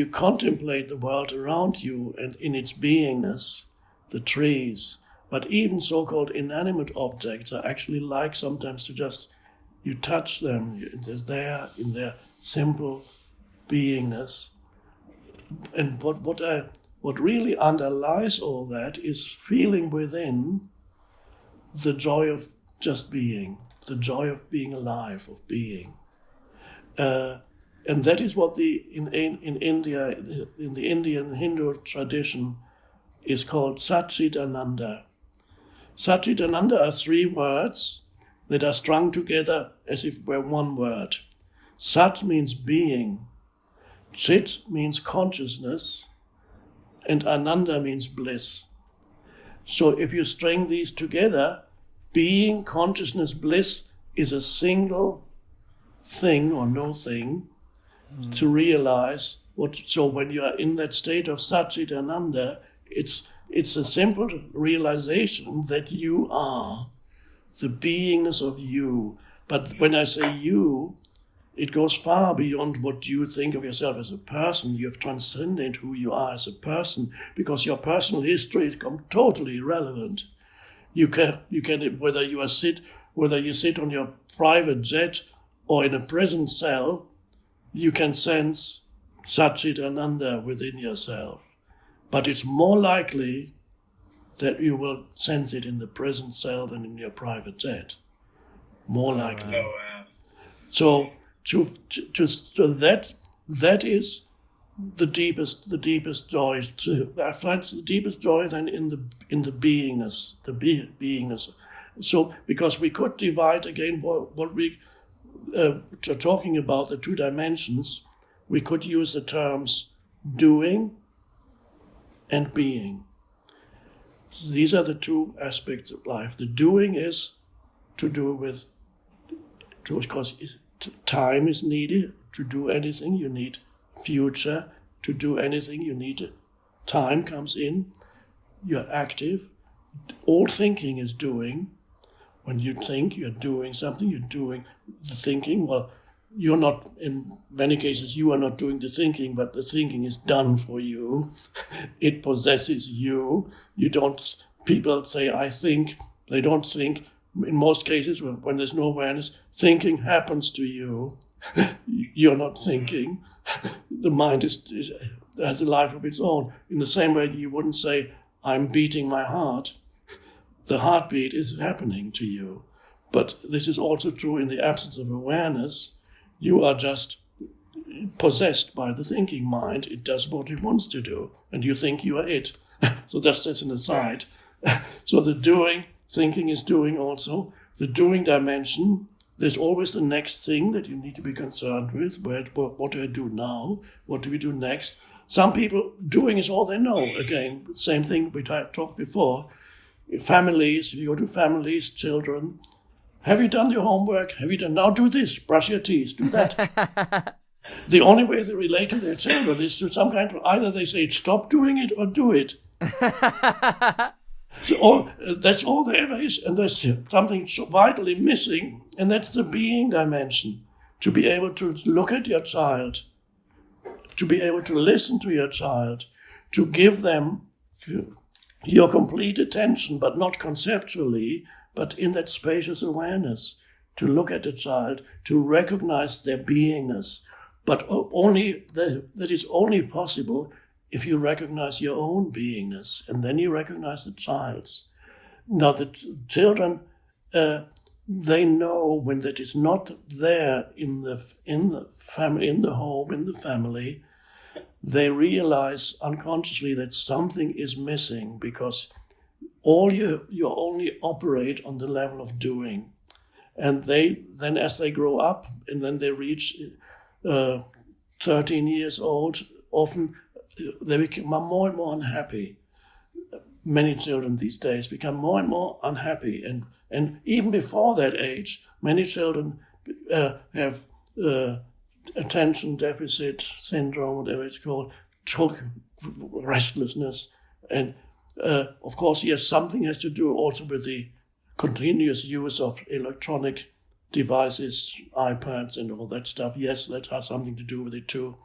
contemplate the world around you and in its beingness, the trees, but even so-called inanimate objects are actually like sometimes to just, you touch them, they're there in their simple beingness. And what really underlies all that is feeling within the joy of just being, the joy of being alive, of being. And that is what in India, in the Indian Hindu tradition, is called Satchitananda. Satchitananda are three words that are strung together as if were one word. Sat means being, Chit means consciousness, and Ananda means bliss. So if you string these together, being, consciousness, bliss is a single thing or no thing to realize what. So when you are in that state of Satchitananda, it's a simple realization that you are the beingness of you. But when I say you, it goes far beyond what you think of yourself as a person. You have transcended who you are as a person, because your personal history is totally irrelevant. You can whether you sit on your private jet or in a prison cell, you can sense Satchitananda within yourself. But it's more likely that you will sense it in the prison cell than in your private jet. More likely. Oh, wow. So that is the deepest joy. I find the deepest joy then in the beingness, beingness. So because we could divide again what we are talking about, the two dimensions, we could use the terms doing and being. These are the two aspects of life. The doing is to do with, because time is needed to do anything. You need future to do anything. You need time comes in. You're active. All thinking is doing. When you think, you're doing something. You're doing the thinking. Well, you're not, in many cases, you are not doing the thinking, but the thinking is done for you. It possesses you. You don't, people say, I think. They don't think. In most cases, when there's no awareness, thinking happens to you. You're not thinking. The mind has a life of its own. In the same way that you wouldn't say, I'm beating my heart. The heartbeat is happening to you. But this is also true in the absence of awareness. You are just possessed by the thinking mind. It does what it wants to do, and you think you are it. So that's an aside. So the doing, thinking is doing also. The doing dimension, there's always the next thing that you need to be concerned with. What do I do now? What do we do next? Some people, doing is all they know. Again, same thing we talked before. Families, if you go to families, children, have you done your homework? Have you done, now do this, brush your teeth, do that. The only way they relate to their children is through some kind of, either they say stop doing it or do it. So that's all there ever is, and there's something so vitally missing, and that's the being dimension. To be able to look at your child, to be able to listen to your child, to give them your complete attention, but not conceptually, but in that spacious awareness, to look at the child, to recognize their beingness. But that is only possible if you recognize your own beingness, and then you recognize the child's. Now, the children, they know when that is not there in the family, in the home, in the family, they realize unconsciously that something is missing, because you only operate on the level of doing. And then as they grow up and then they reach 13 years old, often they become more and more unhappy. Many children these days become more and more unhappy. And even before that age, many children have attention deficit syndrome, whatever it's called, restlessness. And of course, yes, something has to do also with the continuous use of electronic devices, iPads and all that stuff. Yes, that has something to do with it too.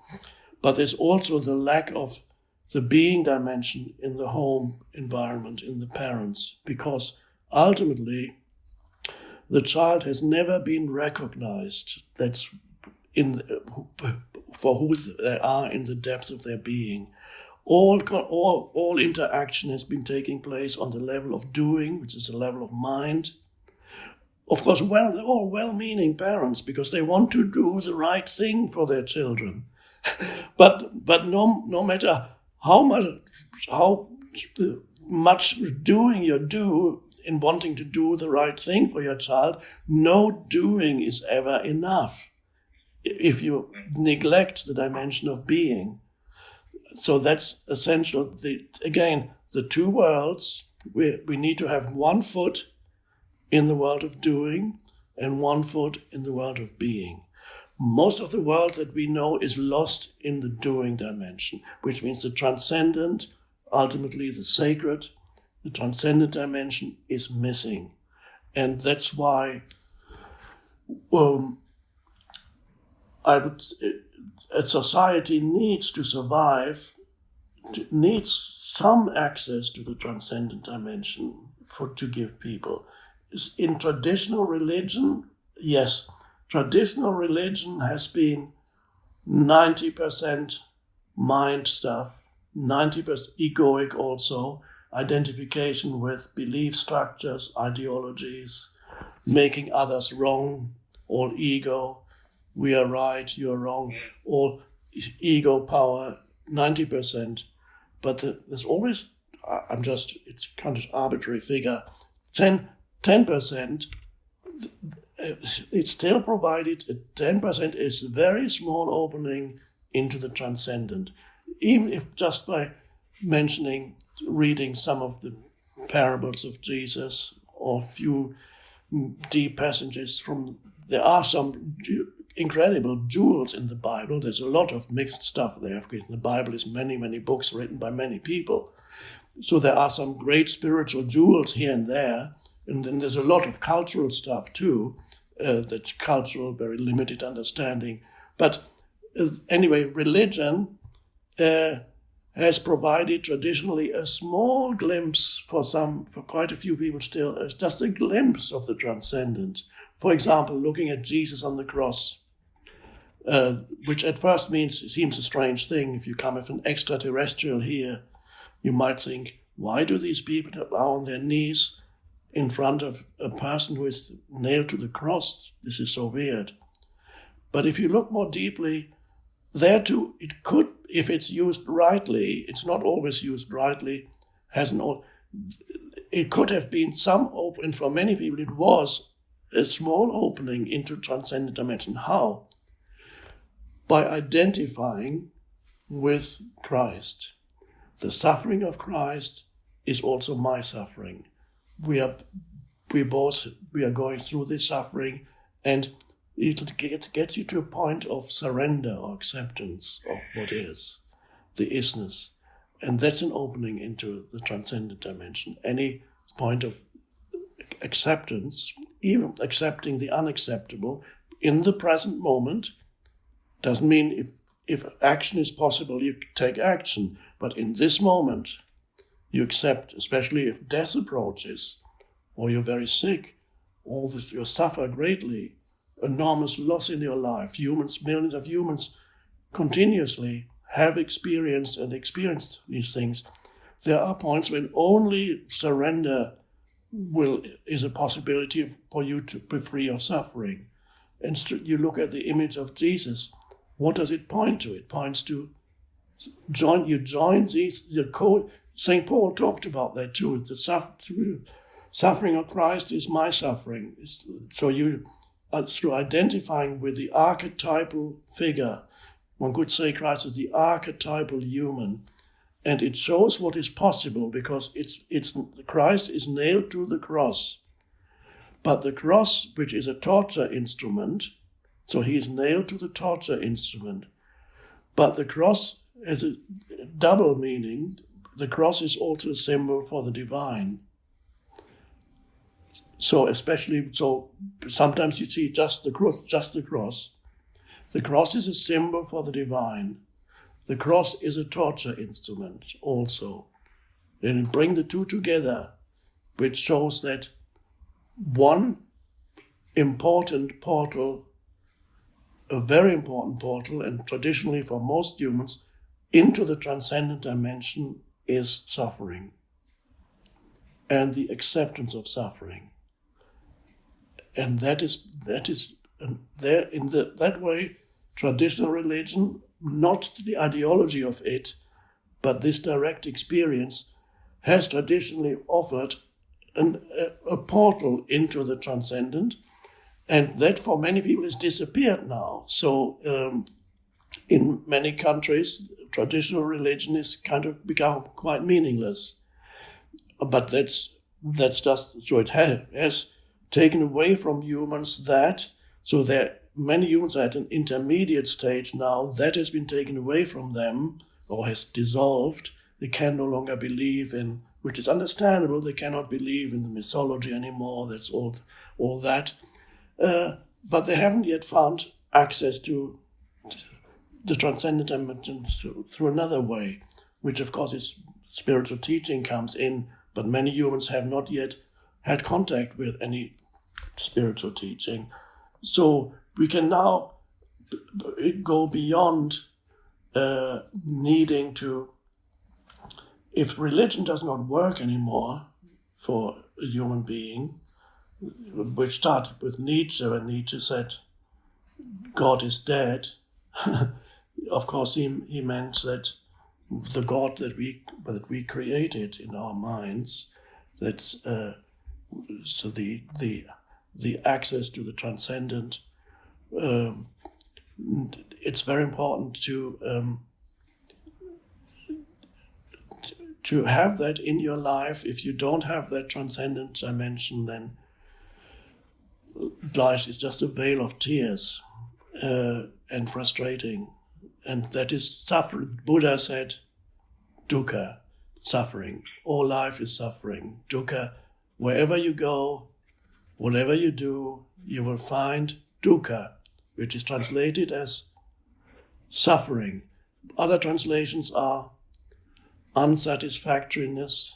But there's also the lack of the being dimension in the home environment, in the parents, because ultimately the child has never been recognized. That's for who they are in the depths of their being. All interaction has been taking place on the level of doing, which is the level of mind. Of course, they're all well-meaning parents because they want to do the right thing for their children. but no matter how much doing you do in wanting to do the right thing for your child, no doing is ever enough if you neglect the dimension of being. So that's essential. The two worlds, we need to have one foot in the world of doing and one foot in the world of being. Most of the world that we know is lost in the doing dimension, which means the transcendent, ultimately the sacred, the transcendent dimension is missing. And that's why a society needs to survive, needs some access to the transcendent dimension to give people. In traditional religion, yes, traditional religion has been 90% mind stuff, 90% egoic also, identification with belief structures, ideologies, making others wrong, all ego, we are right, you are wrong, all ego power, 90%. But there's always, it's kind of arbitrary figure, 10%, it's still provided, 10% is a very small opening into the transcendent. Even if just by reading some of the parables of Jesus or a few deep passages there are some incredible jewels in the Bible. There's a lot of mixed stuff there. Of course, the Bible is many, many books written by many people. So there are some great spiritual jewels here and there. And then there's a lot of cultural stuff too. That's cultural, very limited understanding. But anyway, religion has provided traditionally a small glimpse for quite a few people still, just a glimpse of the transcendent. For example, looking at Jesus on the cross, which at first seems a strange thing. If you come with an extraterrestrial here, you might think, why do these people that are on their knees in front of a person who is nailed to the cross? This is so weird. But if you look more deeply, there too, it could, if it's used rightly, it's not always used rightly, it could have been some open, for many people it was a small opening into transcendent dimension. How? By identifying with Christ. The suffering of Christ is also my suffering. We are going through this suffering, and it gets you to a point of surrender or acceptance of what is, the isness. And that's an opening into the transcendent dimension. Any point of acceptance, even accepting the unacceptable in the present moment, doesn't mean if action is possible, you take action. But in this moment, you accept, especially if death approaches or you're very sick, all this, you suffer greatly, enormous loss in your life. Humans, millions of humans continuously have experienced these things. There are points when only surrender is a possibility for you to be free of suffering. And you look at the image of Jesus. What does it point to? It points to join these. St. Paul talked about that too. The suffering of Christ is my suffering. So you, through identifying with the archetypal figure, one could say Christ is the archetypal human, and it shows what is possible because it's Christ is nailed to the cross, but the cross, which is a torture instrument, so he is nailed to the torture instrument, but the cross has a double meaning. The cross is also a symbol for the divine. So sometimes you see just the cross. The cross is a symbol for the divine. The cross is a torture instrument also. And you bring the two together, which shows that one important portal, a very important portal, and traditionally for most humans, into the transcendent dimension is suffering and the acceptance of suffering. And that way, traditional religion, not the ideology of it, but this direct experience, has traditionally offered a portal into the transcendent, and that for many people has disappeared now. So in many countries, traditional religion is kind of become quite meaningless. But that's just so it has taken away from humans that, so there many humans are at an intermediate stage now that has been taken away from them or has dissolved. They can no longer believe in, which is understandable, they cannot believe in the mythology anymore, that's all that. But they haven't yet found access to the transcendent dimensions through another way, which of course is spiritual teaching comes in, but many humans have not yet had contact with any spiritual teaching. So we can now go beyond needing to, if religion does not work anymore for a human being, which started with Nietzsche, when Nietzsche said God is dead, of course he meant that the God that we created in our minds, that's so the access to the transcendent. It's very important to have that in your life. If you don't have that transcendent dimension, then life is just a veil of tears and frustrating. And that is suffering. Buddha said, dukkha, suffering. All life is suffering. Dukkha, wherever you go, whatever you do, you will find dukkha, which is translated as suffering. Other translations are unsatisfactoriness,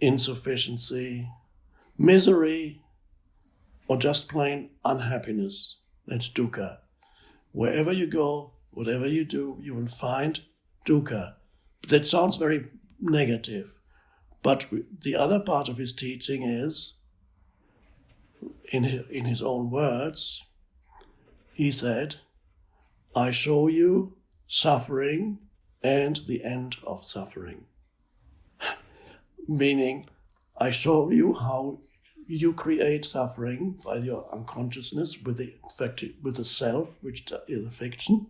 insufficiency, misery, or just plain unhappiness. That's dukkha. Wherever you go, whatever you do, you will find dukkha. That sounds very negative, but the other part of his teaching is, in his own words, he said, I show you suffering and the end of suffering. Meaning, I show you how you create suffering by your unconsciousness with the self, which is a fiction.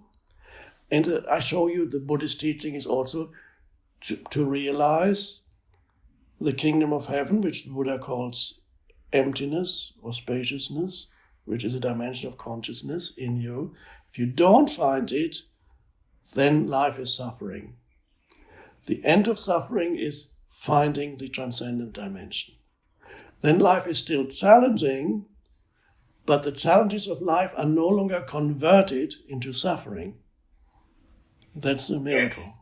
And I show you the Buddhist teaching is also to realize the kingdom of heaven, which the Buddha calls emptiness or spaciousness, which is a dimension of consciousness in you. If you don't find it, then life is suffering. The end of suffering is finding the transcendent dimension. Then life is still challenging, but the challenges of life are no longer converted into suffering. That's a miracle. Yes.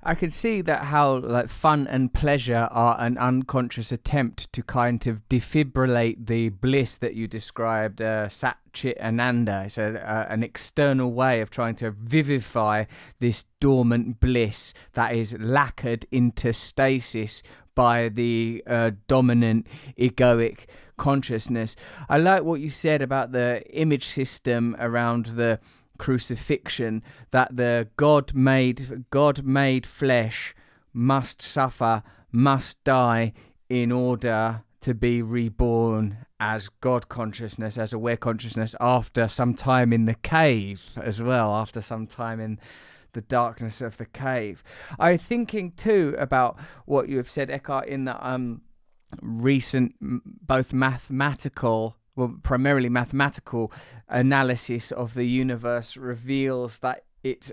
I could see that how like fun and pleasure are an unconscious attempt to kind of defibrillate the bliss that you described, Sat Chit Ananda. It's an external way of trying to vivify this dormant bliss that is lacquered into stasis by the dominant egoic consciousness. I like what you said about the image system around the crucifixion, that the God made flesh must suffer, must die in order to be reborn as God consciousness, as aware consciousness, after some time in the cave as well, after some time in the darkness of the cave. I'm thinking too about what you have said, Eckhart, in the recent both primarily mathematical analysis of the universe reveals that it's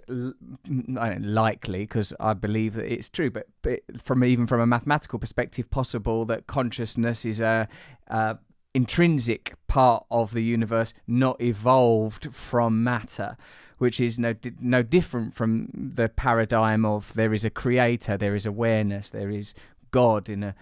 likely, because I believe that it's true, but even from a mathematical perspective, possible that consciousness is a intrinsic part of the universe, not evolved from matter, which is no different from the paradigm of there is a creator, there is awareness, there is God in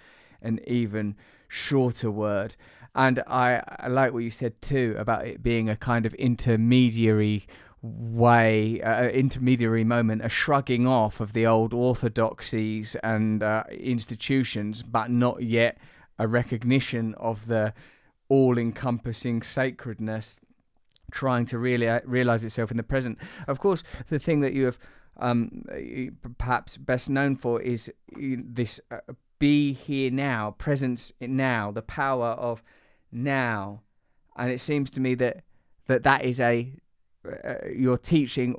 an even shorter word. And I like what you said too about it being a kind of intermediary moment, a shrugging off of the old orthodoxies and institutions, but not yet a recognition of the all-encompassing sacredness trying to really realize itself in the present. Of course, the thing that you have perhaps best known for is this be here now, presence in now, the power of now. And it seems to me that is your teaching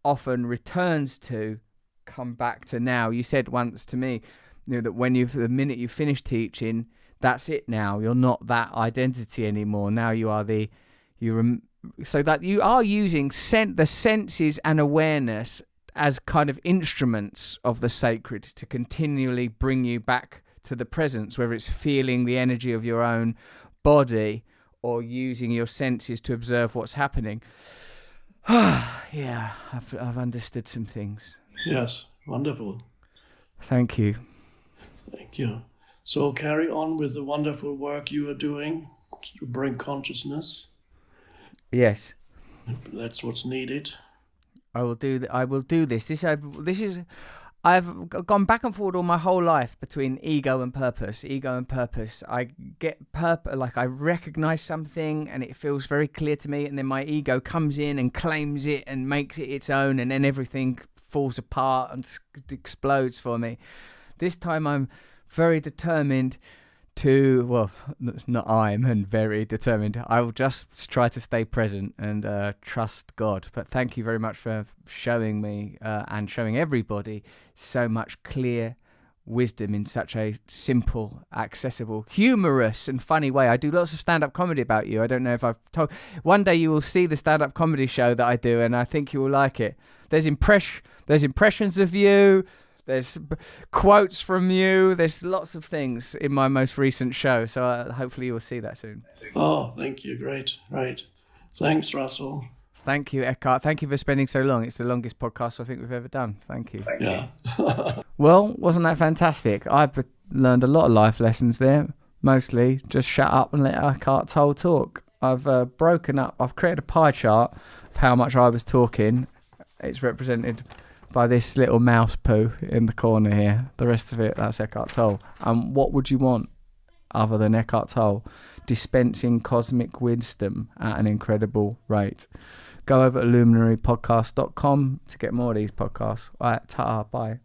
often returns to come back to now. You said once to me, that the minute you finish teaching, that's it now. You're not that identity anymore. Now you are so that you are using the senses and awareness as kind of instruments of the sacred to continually bring you back to the presence, whether it's feeling the energy of your own body or using your senses to observe what's happening. Yeah, I've understood some things. Yes, wonderful. Thank you. Thank you. So carry on with the wonderful work you are doing to bring consciousness. Yes. That's what's needed. I will do this. I've gone back and forward all my whole life between ego and purpose. I get I recognize something and it feels very clear to me, and then my ego comes in and claims it and makes it its own, and then everything falls apart and explodes for me. This time I'm very determined very determined. I will just try to stay present and trust God. But thank you very much for showing me and showing everybody so much clear wisdom in such a simple, accessible, humorous and funny way. I do lots of stand-up comedy about you. I don't know if I've told. One day you will see the stand-up comedy show that I do, and I think you will like it. There's impressions of you. There's quotes from you. There's lots of things in my most recent show. So hopefully you will see that soon. Oh, thank you. Great. Right. Thanks, Russell. Thank you, Eckhart. Thank you for spending so long. It's the longest podcast I think we've ever done. Thank you. Yeah. Well, wasn't that fantastic? I've learned a lot of life lessons there. Mostly just shut up and let Eckhart Tolle talk. I've created a pie chart of how much I was talking. It's represented by this little mouse poo in the corner here. The rest of it, that's Eckhart Tolle. What would you want other than Eckhart Tolle dispensing cosmic wisdom at an incredible rate? Go over to luminarypodcast.com to get more of these podcasts. All right, ta-ta, bye.